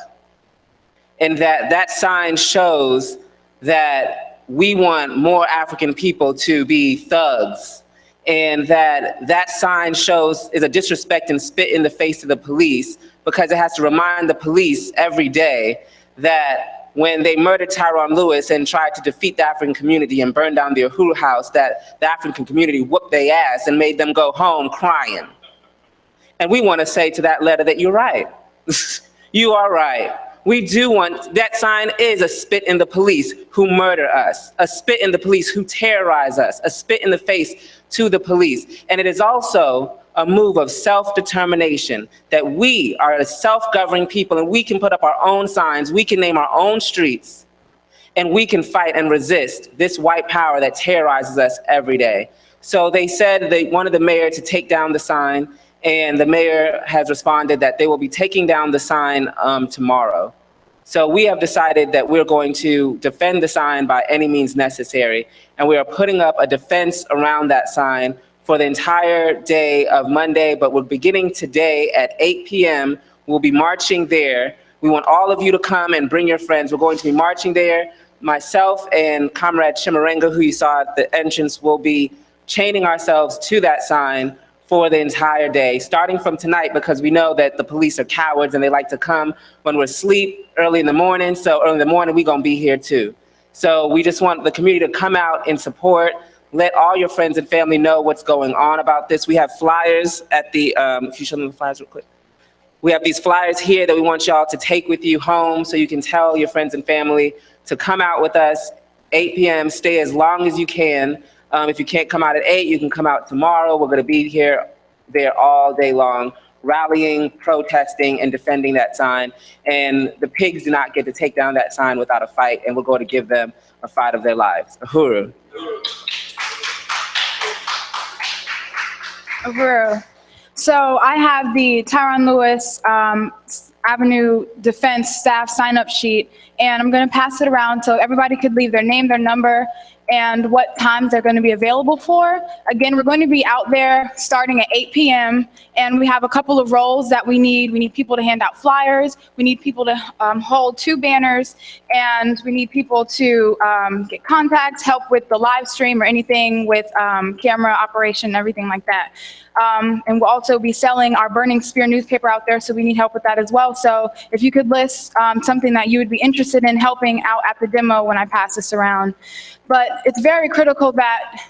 And that sign shows that we want more African people to be thugs. And that sign is a disrespect and spit in the face of the police, because it has to remind the police every day that when they murdered Tyrone Lewis and tried to defeat the African community and burn down the Uhuru house, that the African community whooped their ass and made them go home crying. And we want to say to that letter that you're right. You are right. we do want, that sign is a spit in the police who murder us, a spit in the police who terrorize us, a spit in the face to the police. And it is also a move of self-determination, that we are a self-governing people and we can put up our own signs, we can name our own streets, and we can fight and resist this white power that terrorizes us every day. So they said they wanted the mayor to take down the sign, and the mayor has responded that they will be taking down the sign tomorrow. So we have decided that we're going to defend the sign by any means necessary, and we are putting up a defense around that sign for the entire day of Monday, but we're beginning today at 8 p.m. We'll be marching there. We want all of you to come and bring your friends. We're going to be marching there. Myself and Comrade Chimarenga, who you saw at the entrance, will be chaining ourselves to that sign for the entire day, starting from tonight, because we know that the police are cowards and they like to come when we're asleep early in the morning. So early in the morning, we're gonna be here too. So we just want the community to come out and support. Let all your friends and family know what's going on about this. We have flyers at the, if you show them the flyers real quick. We have these flyers here that we want y'all to take with you home so you can tell your friends and family to come out with us, 8 p.m., stay as long as you can. If you can't come out at 8, you can come out tomorrow. We're gonna be there all day long, rallying, protesting, and defending that sign. And the pigs do not get to take down that sign without a fight, and we're going to give them a fight of their lives. Uhuru. Uhuru. So I have the Tyron Lewis Avenue Defense staff sign-up sheet, and I'm going to pass it around so everybody could leave their name, their number, and what times they're going to be available for. Again, we're going to be out there starting at 8 p.m. and we have a couple of roles that we need. We need people to hand out flyers, we need people to hold 2 banners, and we need people to get contacts, help with the live stream or anything with camera operation, everything like that. And we'll also be selling our Burning Spear newspaper out there, so we need help with that as well. So if you could list something that you would be interested in helping out at the demo when I pass this around. But it's very critical that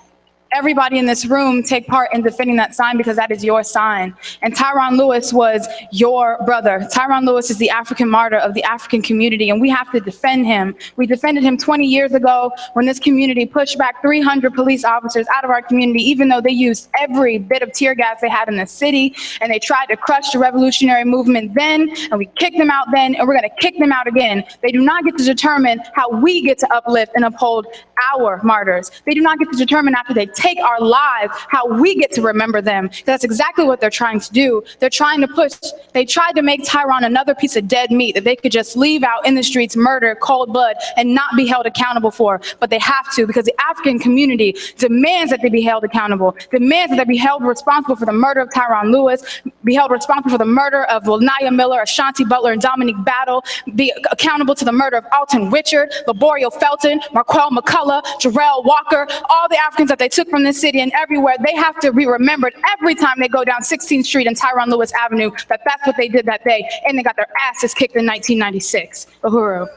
everybody in this room take part in defending that sign, because that is your sign. And Tyron Lewis was your brother. Tyron Lewis is the African martyr of the African community, and we have to defend him. We defended him 20 years ago when this community pushed back 300 police officers out of our community, even though they used every bit of tear gas they had in the city, and they tried to crush the revolutionary movement then, and we kicked them out then, and we're gonna kick them out again. They do not get to determine how we get to uplift and uphold our martyrs. They do not get to determine after they take our lives how we get to remember them. That's exactly what they're trying to do. They're trying to push, they tried to make Tyron another piece of dead meat that they could just leave out in the streets, murder, cold blood, and not be held accountable for. But they have to, because the African community demands that they be held accountable, demands that they be held responsible for the murder of Tyron Lewis, be held responsible for the murder of Lanaya Miller, Ashanti Butler, and Dominique Battle, be accountable to the murder of Alton Richard, Laborio Felton, Marquel McCullough, Jarrell Walker, all the Africans that they took from this city and everywhere. They have to be remembered every time they go down 16th Street and Tyron Lewis Avenue, that that's what they did that day, and they got their asses kicked in 1996. Uhuru.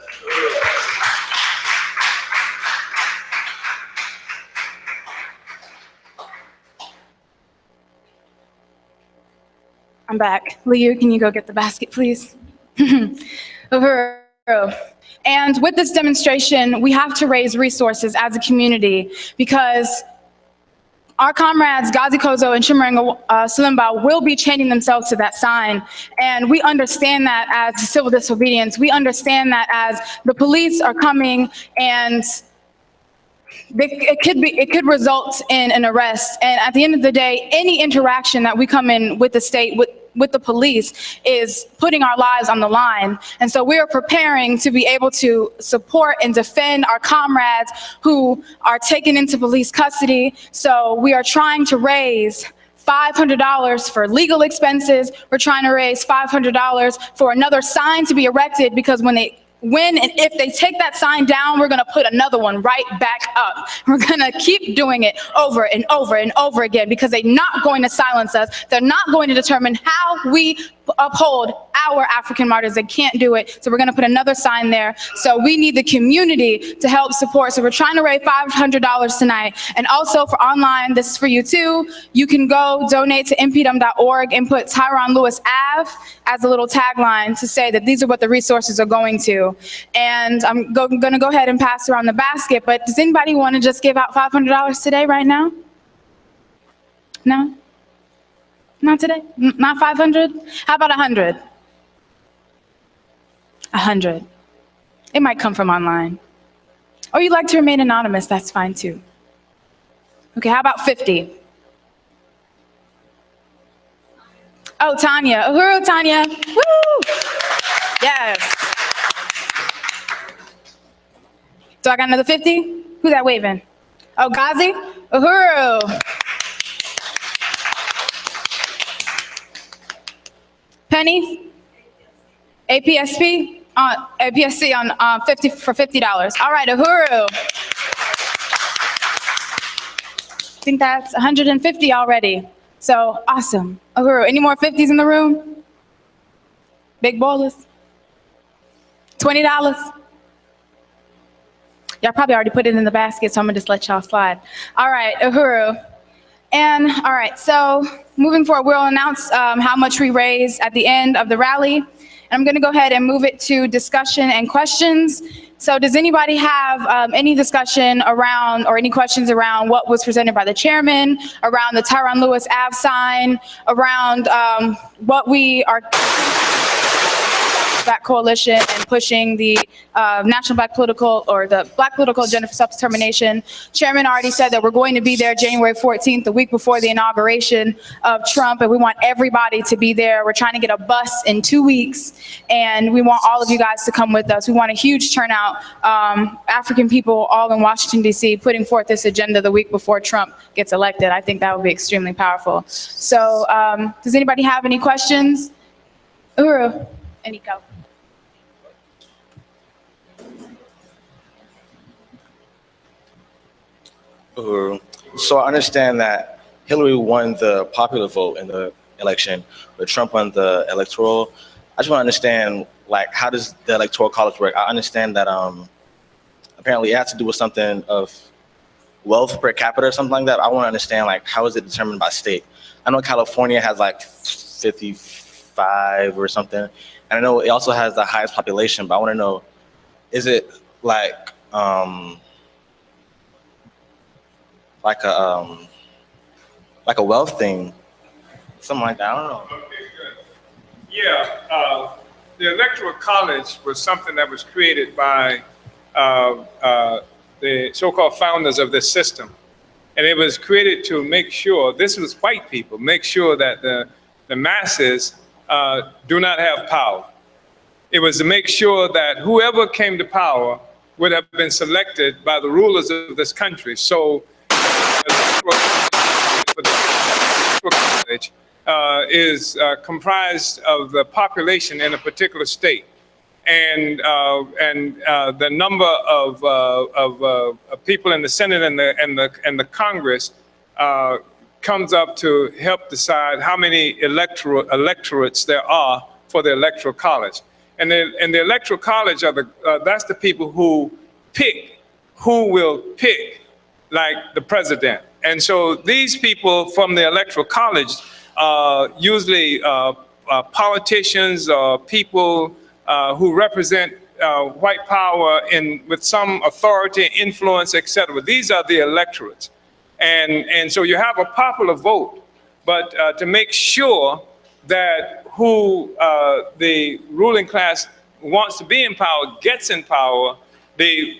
I'm back. Liu, can you go get the basket, please? Uhuru. And with this demonstration, we have to raise resources as a community, because our comrades, Gazi Kozo and Chimarenga Salimba, will be chaining themselves to that sign. And we understand that as civil disobedience. We understand that as the police are coming, and it could result in an arrest. And at the end of the day, any interaction that we come in with the state, with the police, is putting our lives on the line. And so we are preparing to be able to support and defend our comrades who are taken into police custody. So we are trying to raise $500 for legal expenses. We're trying to raise $500 for another sign to be erected, because when and if they take that sign down, we're going to put another one right back up. We're going to keep doing it over and over and over again, because they're not going to silence us. They're not going to determine how we uphold our African martyrs. They can't do it. So we're going to put another sign there. So we need the community to help support. So we're trying to raise $500 tonight. And also for online, this is for you too. You can go donate to InPDUM.org and put Tyron Lewis Ave as a little tagline to say that these are what the resources are going to. And I'm going to go ahead and pass around the basket. But does anybody want to just give out $500 today, right now? No? Not today? Not 500? How about 100? 100. It might come from online. Or you'd like to remain anonymous, that's fine too. Okay, how about 50? Oh, Tanya. Uhuru, Tanya. Woo! Yes. So I got another 50? Who's that waving? Oh, Ghazi? Uhuru. Penny? APSP? APSC on 50 for $50. All right, Uhuru. I think that's 150 already. So awesome. Uhuru, any more 50s in the room? Big ballers? $20? Y'all probably already put it in the basket, so I'm gonna just let y'all slide. All right, Uhuru. And all right, so moving forward, we'll announce how much we raise at the end of the rally. And I'm gonna go ahead and move it to discussion and questions. So does anybody have any discussion around or any questions around what was presented by the chairman, around the Tyron Lewis Ave sign, around what we are Black Coalition and pushing the National Black Political or the Black Political Agenda for Self-Determination? Chairman already said that we're going to be there January 14th, the week before the inauguration of Trump, and we want everybody to be there. We're trying to get a bus in 2 weeks, and we want all of you guys to come with us. We want a huge turnout, African people all in Washington, D.C., putting forth this agenda the week before Trump gets elected. I think that would be extremely powerful. So does anybody have any questions? Uhuru and Nico. So I understand that Hillary won the popular vote in the election, but Trump won the electoral. I just want to understand, like, how does the electoral college work? I understand that apparently it has to do with something of wealth per capita or something like that. I want to understand, like, how is it determined by state? I know California has like 55 or something, and I know it also has the highest population, but I want to know, is it like a wealth thing, something like that? I don't know. Okay, good. Yeah, the Electoral College was something that was created by the so-called founders of this system. And it was created to make sure, this was white people, make sure that the masses do not have power. It was to make sure that whoever came to power would have been selected by the rulers of this country. So college is comprised of the population in a particular state, and the number of people in the Senate and the Congress comes up to help decide how many electorates there are for the Electoral College. And the Electoral College are that's the people who pick who will pick, like the president. And so these people from the Electoral College, usually politicians or people who represent white power with some authority, influence, etc. These are the electorates. And so you have a popular vote, but to make sure that who the ruling class wants to be in power gets in power,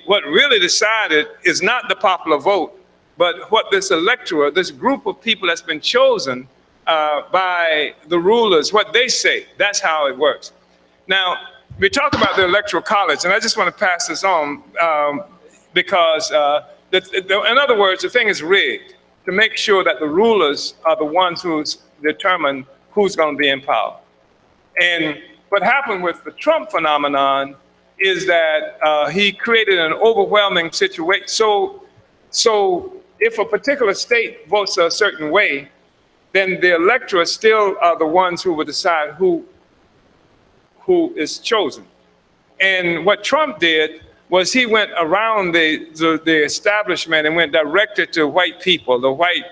what really decided is not the popular vote, but what this electorate, this group of people that's been chosen by the rulers, what they say, that's how it works. Now, we talk about the Electoral College, and I just want to pass this on because, in other words, the thing is rigged to make sure that the rulers are the ones who determine who's going to be in power. And what happened with the Trump phenomenon is that he created an overwhelming situation. So if a particular state votes a certain way, then the electorate still are the ones who will decide who who is chosen. And what Trump did was he went around the establishment and went directed to white people, the white,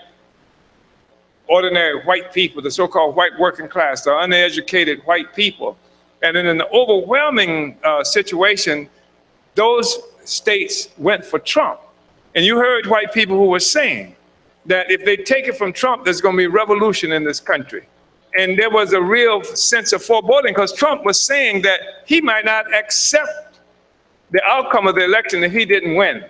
ordinary white people, the so-called white working class, the uneducated white people. And in an overwhelming situation, those states went for Trump. And you heard white people who were saying that if they take it from Trump, there's going to be revolution in this country. And there was a real sense of foreboding because Trump was saying that he might not accept the outcome of the election if he didn't win.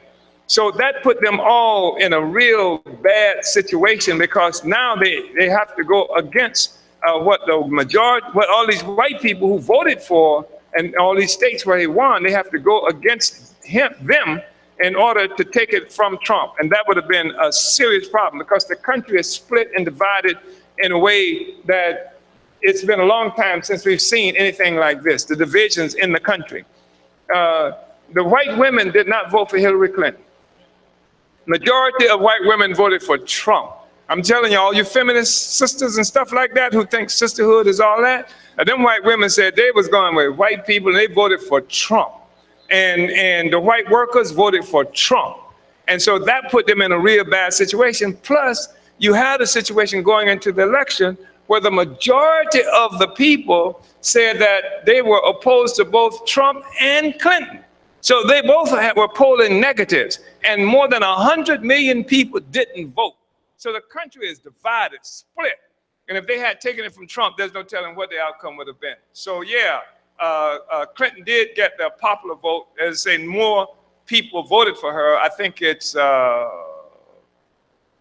So that put them all in a real bad situation because now they have to go against what the majority, what all these white people who voted for, and all these states where he won, they have to go against them in order to take it from Trump. And that would have been a serious problem because the country is split and divided in a way that it's been a long time since we've seen anything like this, the divisions in the country. The white women did not vote for Hillary Clinton. Majority of white women voted for Trump. I'm telling you, all you feminist sisters and stuff like that who think sisterhood is all that, them white women said they was going with white people and they voted for Trump. And the white workers voted for Trump. And so that put them in a real bad situation. Plus, you had a situation going into the election where the majority of the people said that they were opposed to both Trump and Clinton. So they both were polling negatives, and more than 100 million people didn't vote. So the country is divided, split. And if they had taken it from Trump, there's no telling what the outcome would have been. So yeah, Clinton did get the popular vote. As I say, more people voted for her. I think it's,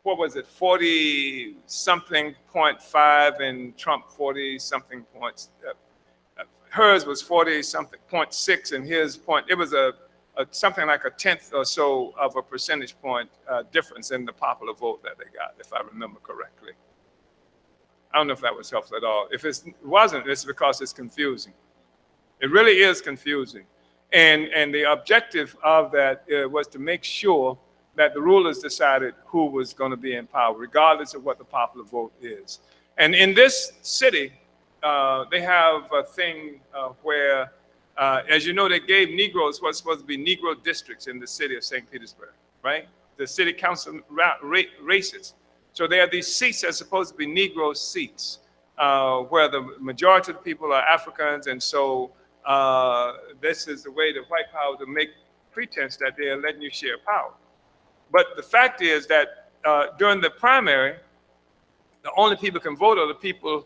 what was it, 40-something 0.5 and Trump 40-something points. Hers was 40-something 0.6 and his point, it was something like a tenth or so of a percentage point difference in the popular vote that they got, if I remember correctly. I don't know if that was helpful at all. If it wasn't, it's because it's confusing. It really is confusing. And the objective of that was to make sure that the rulers decided who was going to be in power, regardless of what the popular vote is. And in this city, they have a thing where, as you know, they gave Negroes what's supposed to be Negro districts in the city of St. Petersburg, right? The city council races. So there are these seats that are supposed to be Negro seats, where the majority of the people are Africans. And so this is the way the white power to make pretense that they are letting you share power. But the fact is that during the primary, the only people who can vote are the people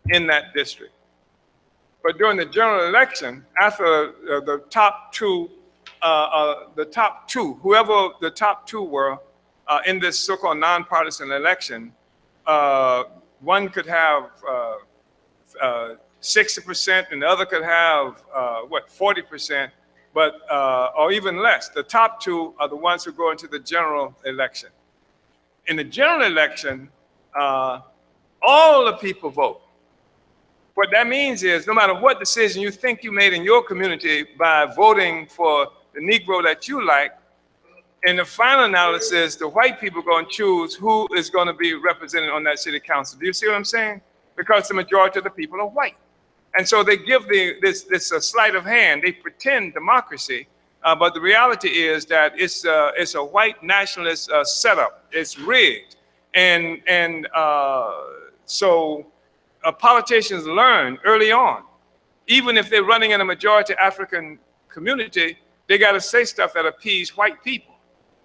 in that district. But during the general election, after the top two, whoever the top two were in this so-called nonpartisan election, one could have 60% and the other could have, 40%, but, or even less. The top two are the ones who go into the general election. In the general election, all the people vote. What that means is no matter what decision you think you made in your community by voting for the Negro that you like, in the final analysis, the white people are going to choose who is going to be represented on that city council. Do you see what I'm saying? Because the majority of the people are white. And so they give this sleight of hand. They pretend democracy, but the reality is that it's a white nationalist setup. It's rigged. And so politicians learn early on, even if they're running in a majority African community, they got to say stuff that appease white people.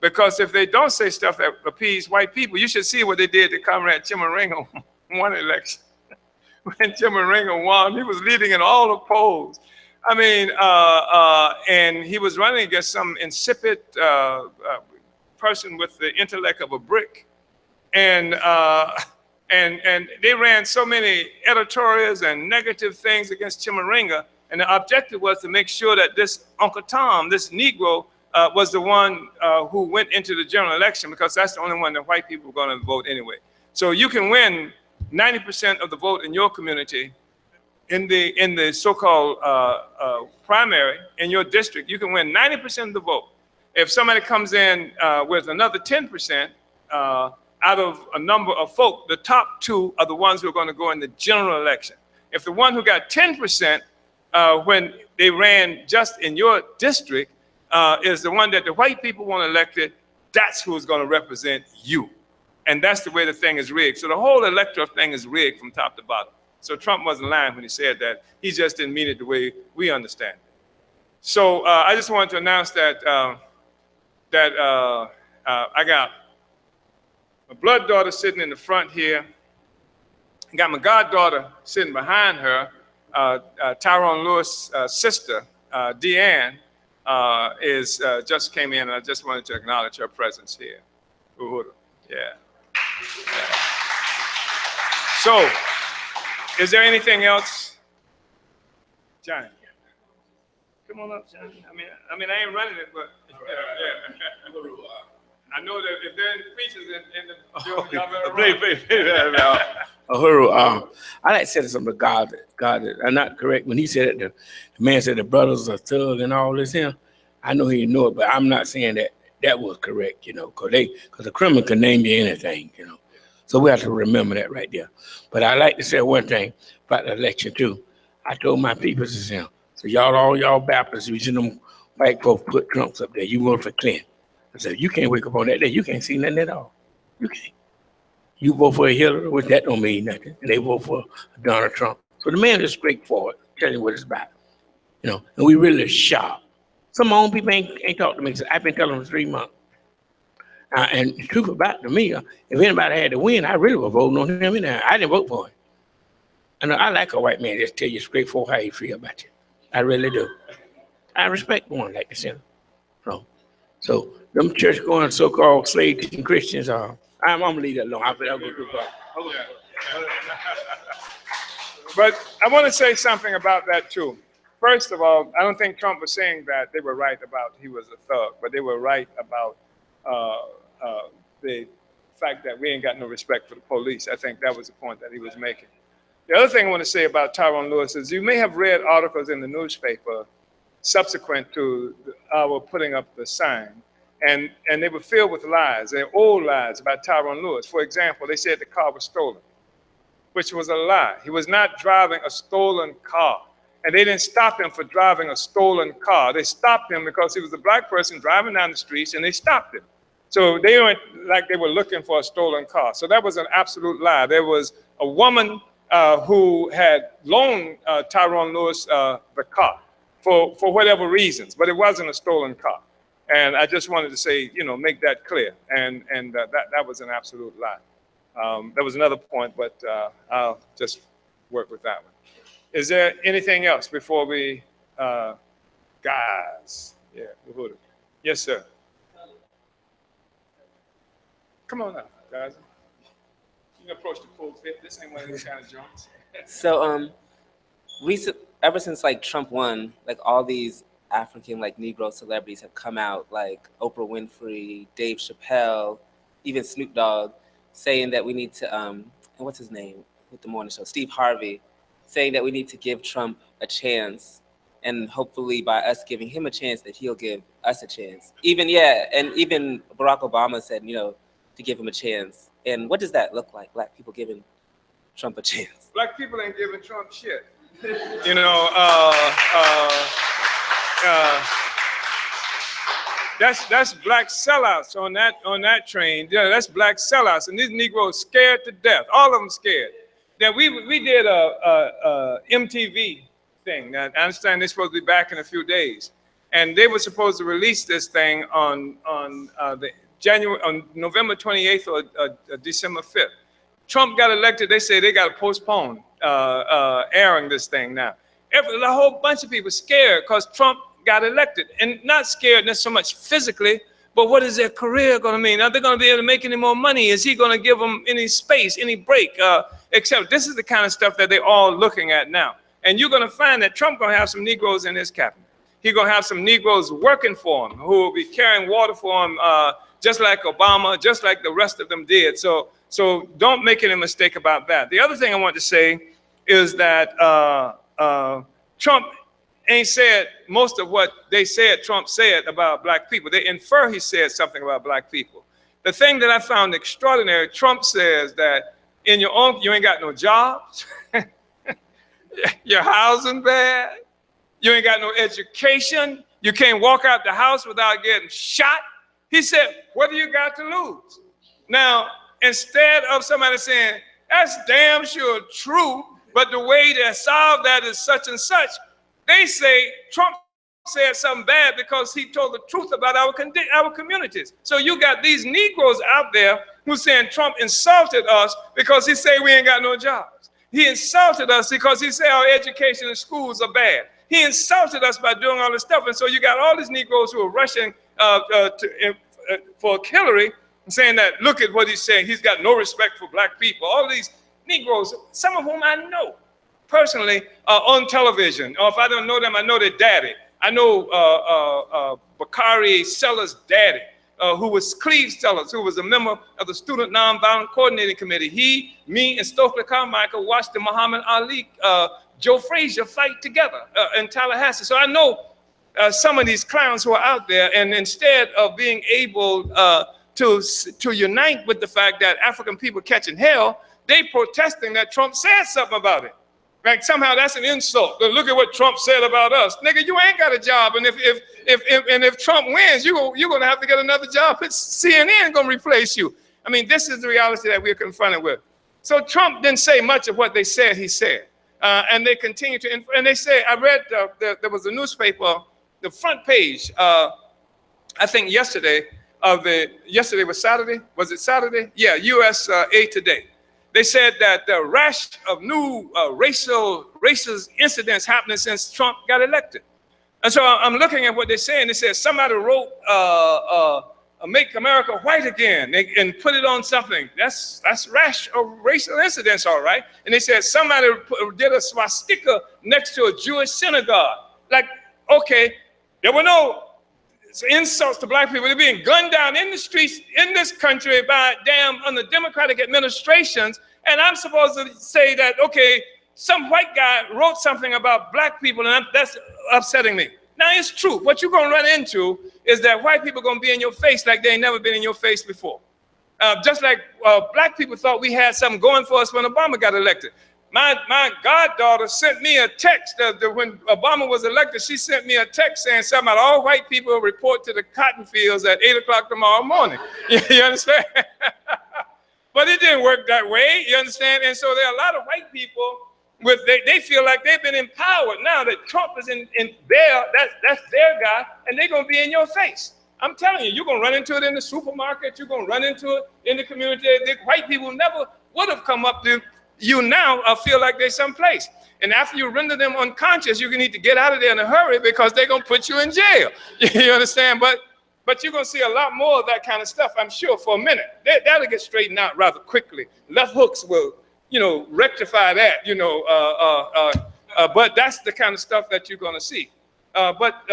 Because if they don't say stuff that appease white people, you should see what they did to Comrade Chimurenga one election. When Chimurenga won, he was leading in all the polls. I mean, and he was running against some insipid person with the intellect of a brick. And they ran so many editorials and negative things against Chimurenga, and the objective was to make sure that this Uncle Tom, this Negro, was the one who went into the general election, because that's the only one that white people were going to vote anyway. So you can win 90% of the vote in your community in the so-called primary in your district. You can win 90% of the vote. If somebody comes in with another 10%, out of a number of folk, the top two are the ones who are going to go in the general election. If the one who got 10% when they ran just in your district is the one that the white people want elected. That's who's going to represent you. And that's the way the thing is rigged. So the whole electoral thing is rigged from top to bottom. So Trump wasn't lying when he said that. He just didn't mean it the way we understand it. So I just wanted to announce that I got my blood daughter sitting in the front here. I got my goddaughter sitting behind her. Tyrone Lewis' sister, Deanne, just came in, and I just wanted to acknowledge her presence here. Uhuru. Yeah. So, is there anything else? Johnny. Come on up, Johnny. I mean, I ain't running it, but yeah. I know that if there are any preachers in the building, y'all better run. Uhuru, I like to say something to God. God, I'm not correct. When he said it, the man said the brothers are thug and all this here. I know he knew it, but I'm not saying that was correct, because the criminal can name you anything, So we have to remember that right there. But I like to say one thing about the election too. I told my people this here. So all y'all Baptists, you see them white folks put Trumps up there. You vote for Clinton. I said, you can't wake up on that day. You can't see nothing at all. You can't. You vote for a Hillary, which that don't mean nothing. And they vote for Donald Trump. So the man is straightforward, tell you what it's about. And we really sharp. Some of my own people ain't talked to me. I've been telling them for 3 months. And the truth about to me, if anybody had to win, I really was voting on him. I didn't vote for him. And I like a white man just tell you straightforward how he feel about you. I really do. I respect one like this. So them church-going so-called slave-teaching Christians are. I'm gonna leave that alone. I'll go too far. But I want to say something about that too. First of all, I don't think Trump was saying that they were right about he was a thug, but they were right about the fact that we ain't got no respect for the police. I think that was the point that he was making. The other thing I want to say about Tyrone Lewis is you may have read articles in the newspaper subsequent to our putting up the sign, and they were filled with lies. They're old lies about Tyrone Lewis. For example, they said the car was stolen, which was a lie. He was not driving a stolen car. And they didn't stop him for driving a stolen car. They stopped him because he was a black person driving down the streets, and they stopped him. So they weren't like they were looking for a stolen car. So that was an absolute lie. There was a woman who had loaned Tyrone Lewis the car for whatever reasons, but it wasn't a stolen car. And I just wanted to say, make that clear. And that was an absolute lie. There was another point, but I'll just work with that one. Is there anything else before we, guys? Yeah, yes, sir. Come on up, guys. You can approach the pulpit. This ain't one of these kind of joints. So, ever since Trump won, all these African Negro celebrities have come out, like Oprah Winfrey, Dave Chappelle, even Snoop Dogg, saying that we need to and what's his name with the morning show, Steve Harvey, saying that we need to give Trump a chance, and hopefully by us giving him a chance that he'll give us a chance. Even Barack Obama said, to give him a chance. And what does that look like, black people giving Trump a chance? Black people ain't giving Trump shit. That's black sellouts on that train. Yeah, that's black sellouts, and these Negroes scared to death. All of them scared. Now we did a MTV thing. Now, I understand they're supposed to be back in a few days, and they were supposed to release this thing on November 28th or December 5th. Trump got elected. They say they got to postpone airing this thing now. A whole bunch of people scared because Trump got elected, and not scared not so much physically, but what is their career going to mean? Are they going to be able to make any more money? Is he going to give them any space, any break? Except this is the kind of stuff that they're all looking at now. And you're going to find that Trump going to have some Negroes in his cabinet. He's going to have some Negroes working for him who will be carrying water for him, just like Obama, just like the rest of them did. So don't make any mistake about that. The other thing I want to say is that Trump ain't said most of what they said Trump said about black people. They infer he said something about black people. The thing that I found extraordinary, Trump says that in your own, you ain't got no jobs, your housing bad, You ain't got no education. You can't walk out the house without getting shot. He said, what do you got to lose? Now, instead of somebody saying, that's damn sure true, but the way to solve that is such and such, they say Trump said something bad because he told the truth about our communities. So you got these Negroes out there who saying Trump insulted us because he said we ain't got no jobs. He insulted us because he said our education and schools are bad. He insulted us by doing all this stuff. And so you got all these Negroes who are rushing for Hillary, saying that, look at what he's saying. He's got no respect for black people. All these Negroes, some of whom I know personally, on television. Or if I don't know them, I know their daddy. I know Bakari Sellers' daddy, who was Cleve Sellers, who was a member of the Student Nonviolent Coordinating Committee. He, me, and Stokely Carmichael watched the Muhammad Ali, Joe Frazier fight together in Tallahassee. So I know some of these clowns who are out there, and instead of being able to unite with the fact that African people catching hell, they protesting that Trump said something about it. Like somehow that's an insult. Look at what Trump said about us. Nigga, you ain't got a job, and if Trump wins, you're gonna have to get another job. It's CNN gonna replace you. I mean, this is the reality that we're confronted with. So Trump didn't say much of what they said he said, and they continue to. And they say, I read there was a newspaper, the front page, I think yesterday yesterday was Saturday. Was it Saturday? Yeah, USA Today. They said that the rash of new racist incidents happening since Trump got elected. And so I'm looking at what they're saying. They said somebody wrote "Make America White Again" and put it on something. That's rash of racial incidents, all right. And they said somebody did a swastika next to a Jewish synagogue. Like, okay, there were no insults to black people. They're being gunned down in the streets in this country by under Democratic administrations. And I'm supposed to say that, okay, some white guy wrote something about black people, and that's upsetting me. Now, it's true. What you're going to run into is that white people are going to be in your face like they ain't never been in your face before. Just like black people thought we had something going for us when Obama got elected. My goddaughter sent me a text when Obama was elected. She sent me a text saying something about all white people will report to the cotton fields at 8 o'clock tomorrow morning. You understand? But it didn't work that way. You understand? And so there are a lot of white people they feel like they've been empowered now that Trump is in there. That's their guy, and they're gonna be in your face. I'm telling you, you're gonna run into it in the supermarket. You're gonna run into it in the community. The white people never would have come up to you now. Feel like they're someplace. And after you render them unconscious, you need to get out of there in a hurry because they're gonna put you in jail. You understand? But you're gonna see a lot more of that kind of stuff, I'm sure, for a minute. That'll get straightened out rather quickly. Left hooks will, rectify that, but that's the kind of stuff that you're gonna see. But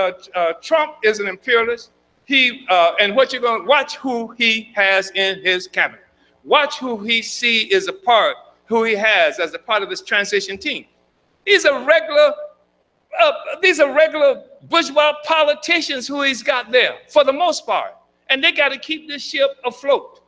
Trump is an imperialist. And what you're gonna watch who he has in his cabinet. Watch who he who he has as a part of this transition team. These are regular bourgeois politicians who he's got there for the most part. And they got to keep this ship afloat.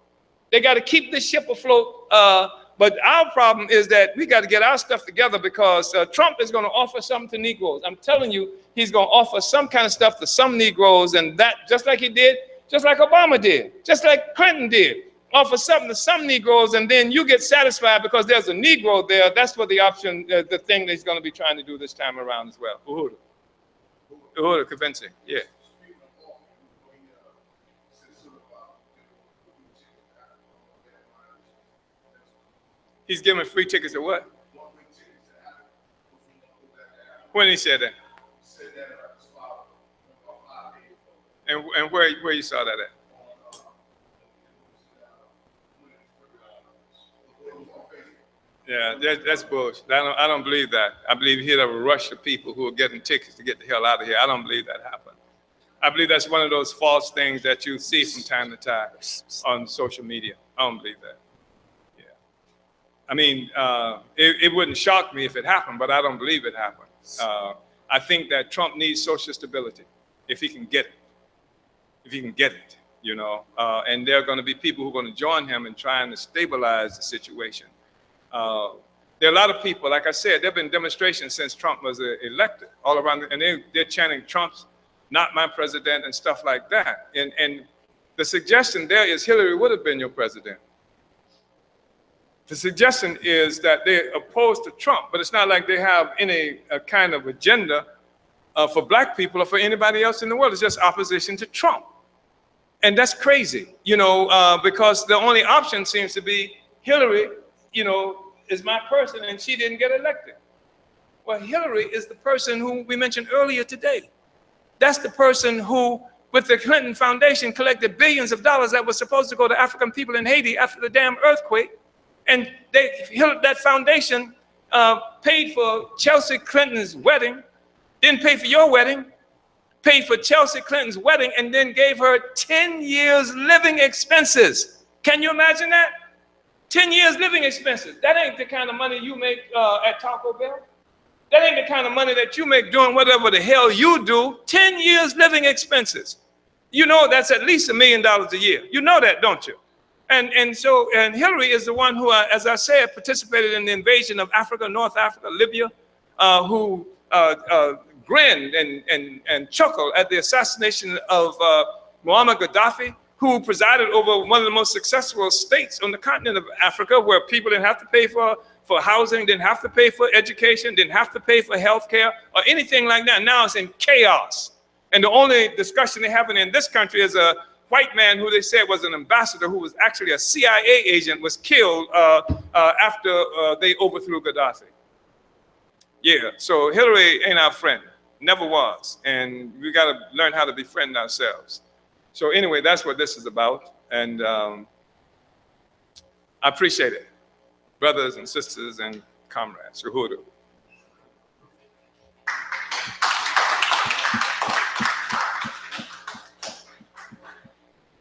But our problem is that we got to get our stuff together because Trump is going to offer something to Negroes. I'm telling you, he's going to offer some kind of stuff to some Negroes, and that just like he did, just like Obama did, just like Clinton did. Offer something to some Negroes, and then you get satisfied because there's a Negro there. That's what the option, the thing that he's going to be trying to do this time around as well. Uhuru convincing, yeah. He's giving free tickets to what? When he said that? And where you saw that at? Yeah, that's bullshit. I don't believe that. I believe he'd have a rush of people who are getting tickets to get the hell out of here. I don't believe that happened. I believe that's one of those false things that you see from time to time on social media. I don't believe that. Yeah. I mean, it wouldn't shock me if it happened, but I don't believe it happened. I think that Trump needs social stability if he can get it. And there are going to be people who are going to join him in trying to stabilize the situation. There are a lot of people, like I said, there have been demonstrations since Trump was elected all around, and they're chanting Trump's not my president and stuff like that. And the suggestion there is Hillary would have been your president. The suggestion is that they're opposed to Trump, but it's not like they have any kind of agenda for black people or for anybody else in the world. It's just opposition to Trump. And that's crazy, you know, because the only option seems to be Hillary, you know, is my person and she didn't get elected. Well, Hillary is the person who we mentioned earlier today. That's the person who, with the Clinton Foundation, collected billions of dollars that was supposed to go to African people in Haiti after the damn earthquake. And that foundation paid for Chelsea Clinton's wedding, didn't pay for your wedding, paid for Chelsea Clinton's wedding, and then gave her 10 years living expenses. Can you imagine that? 10 years living expenses. That ain't the kind of money you make at Taco Bell. That ain't the kind of money that you make doing whatever the hell you do. 10 years living expenses. You know that's at least $1 million a year. You know that, don't you? And Hillary is the one who, as I said, participated in the invasion of Africa, North Africa, Libya, who grinned and chuckled at the assassination of Muammar Gaddafi, who presided over one of the most successful states on the continent of Africa, where people didn't have to pay for housing, didn't have to pay for education, didn't have to pay for health care or anything like that. Now it's in chaos. And the only discussion they're having in this country is a white man who they said was an ambassador who was actually a CIA agent was killed after they overthrew Gaddafi. Yeah, so Hillary ain't our friend, never was. And we gotta learn how to befriend ourselves. So anyway, that's what this is about. And I appreciate it, brothers and sisters and comrades. Uhuru.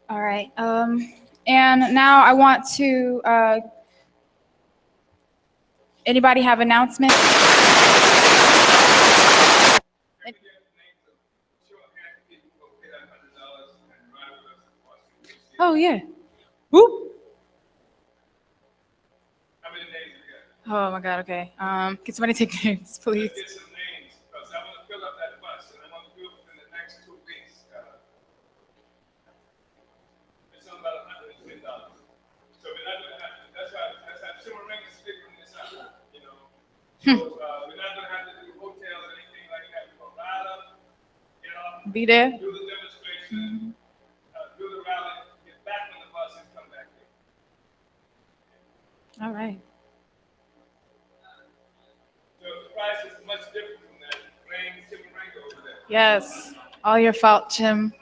All right. And now I want to, anybody have announcements? Oh, yeah. Whoop. How many names you Oh, got? my God. Okay. Can somebody take names, please? Let's get some names, because I want to fill up that bus, and I want to do it within the next 2 weeks. It's about $110. So we're not going to have to, that's why Timberring is figuring this out, you know. So we're not going to have to do hotels or anything like that. We're going to ride up, get off, Be there. do the demonstration, do the rally, get back on the bus, and come back here. All right. So the price is much different from that plain Timberring over there. Yes. All your fault, Jim.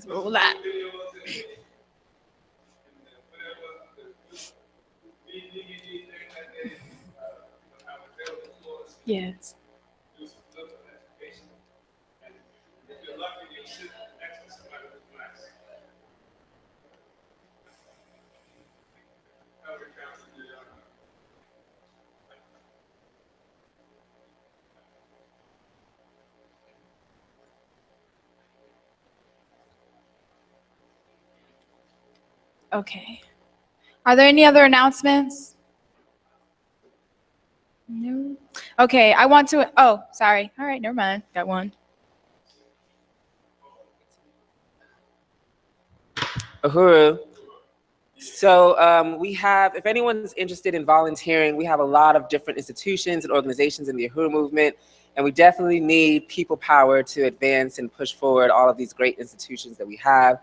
Roll that. Yes. Okay. Are there any other announcements? No. Okay, I want to, oh, sorry. All right, never mind. Got one. Uhuru. So we have, if anyone's interested in volunteering, we have a lot of different institutions and organizations in the Uhuru movement, and we definitely need people power to advance and push forward all of these great institutions that we have.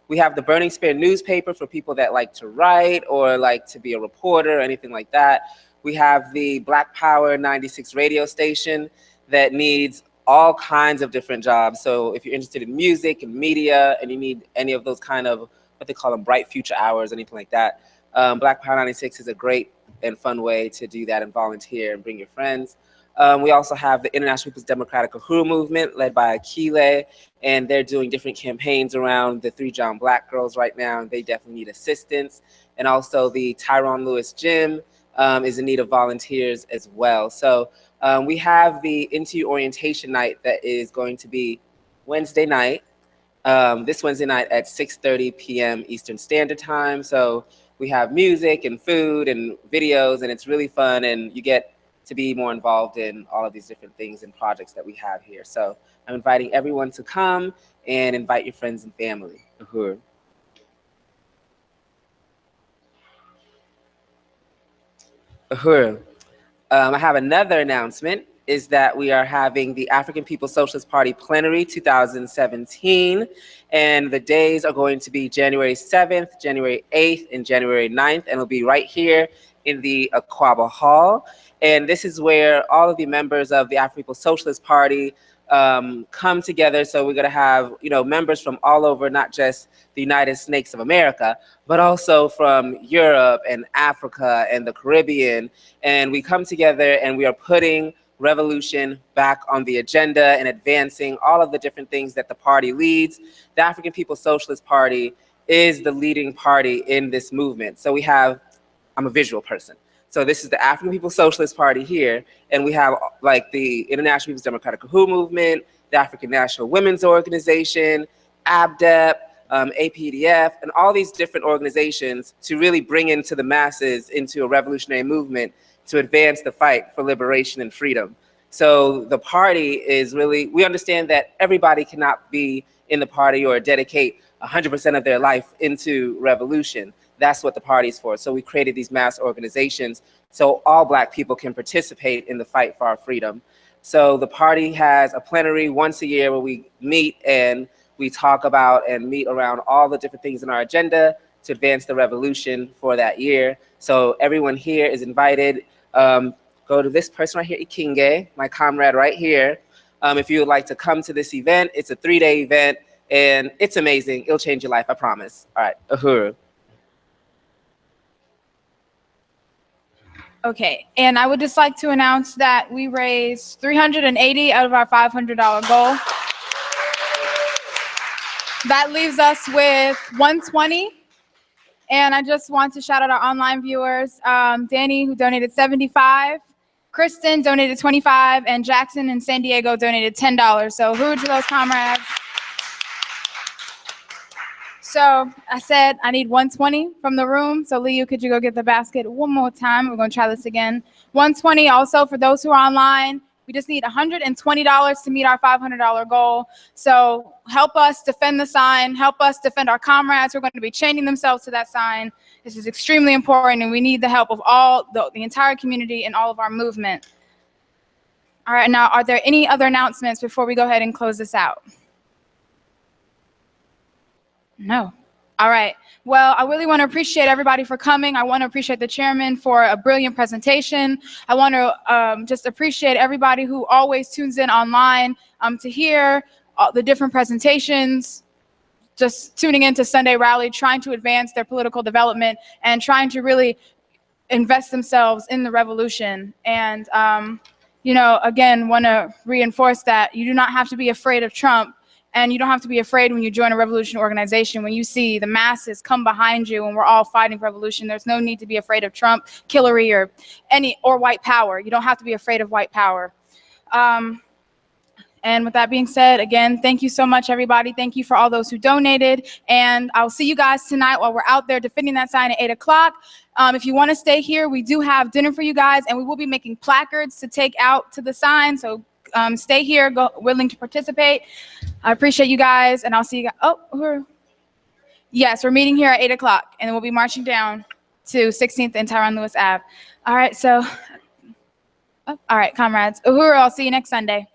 We have the Burning Spear newspaper for people that like to write or like to be a reporter or anything like that. We have the Black Power 96 radio station that needs all kinds of different jobs. So if you're interested in music and media and you need any of those kind of, what they call them, bright future hours, anything like that, Black Power 96 is a great and fun way to do that and volunteer and bring your friends. We also have the International People's Democratic Uhuru Movement led by Akile, and they're doing different campaigns around the 3 John Black girls right now, and they definitely need assistance. And also the Tyrone Lewis Gym is in need of volunteers as well. So we have the InPDUM orientation night that is going to be Wednesday night, this Wednesday night at 6:30 p.m. Eastern Standard Time. So we have music and food and videos, and it's really fun, and you get to be more involved in all of these different things and projects that we have here. So I'm inviting everyone to come and invite your friends and family. Uhuru. Uhuru. I have another announcement, is that we are having the African People's Socialist Party Plenary 2017, and the days are going to be January 7th, January 8th, and January 9th, and it'll be right here in the Aquaba Hall. And this is where all of the members of the African People's Socialist Party come together. So we're gonna have, members from all over, not just the United Snakes of America, but also from Europe and Africa and the Caribbean. And we come together and we are putting revolution back on the agenda and advancing all of the different things that the party leads. The African People's Socialist Party is the leading party in this movement. So we have, I'm a visual person. So this is the African People's Socialist Party here, and we have like the International People's Democratic Uhuru Movement, the African National Women's Organization, ABDEP, APDF, and all these different organizations to really bring into the masses into a revolutionary movement to advance the fight for liberation and freedom. So the party is really, we understand that everybody cannot be in the party or dedicate 100% of their life into revolution. That's what the party is for. So we created these mass organizations so all Black people can participate in the fight for our freedom. So the party has a plenary once a year where we meet and we talk about and meet around all the different things in our agenda to advance the revolution for that year. So everyone here is invited. Go to this person right here, Ikinge, my comrade right here. If you would like to come to this event, it's a 3-day event and it's amazing. It'll change your life, I promise. All right, Uhuru. Okay, and I would just like to announce that we raised $380 out of our $500 goal. That leaves us with $120. And I just want to shout out our online viewers, Danny, who donated $75, Kristen donated $25, and Jackson in San Diego donated $10. So who to those comrades? So I said I need 120 from the room. So Leo, could you go get the basket one more time? We're going to try this again. 120 also for those who are online. We just need $120 to meet our $500 goal. So help us defend the sign. Help us defend our comrades who are going to be chaining themselves to that sign. This is extremely important, and we need the help of all the entire community and all of our movement. All right, now, are there any other announcements before we go ahead and close this out? No. All right. Well, I really want to appreciate everybody for coming. I want to appreciate the chairman for a brilliant presentation. I want to just appreciate everybody who always tunes in online to hear the different presentations, just tuning into Sunday Rally, trying to advance their political development and trying to really invest themselves in the revolution. And, again, want to reinforce that you do not have to be afraid of Trump. And you don't have to be afraid when you join a revolution organization. When you see the masses come behind you and we're all fighting revolution, there's no need to be afraid of Trump, Hillary, or white power. You don't have to be afraid of white power. And with that being said, again, thank you so much, everybody. Thank you for all those who donated. And I'll see you guys tonight while we're out there defending that sign at 8 o'clock. If you want to stay here, we do have dinner for you guys, and we will be making placards to take out to the sign. So stay here, willing to participate. I appreciate you guys, and I'll see you guys. Yes, we're meeting here at 8 o'clock, and we'll be marching down to 16th and Tyrone Lewis Ave. All right, so, all right, comrades. Uhuru, I'll see you next Sunday.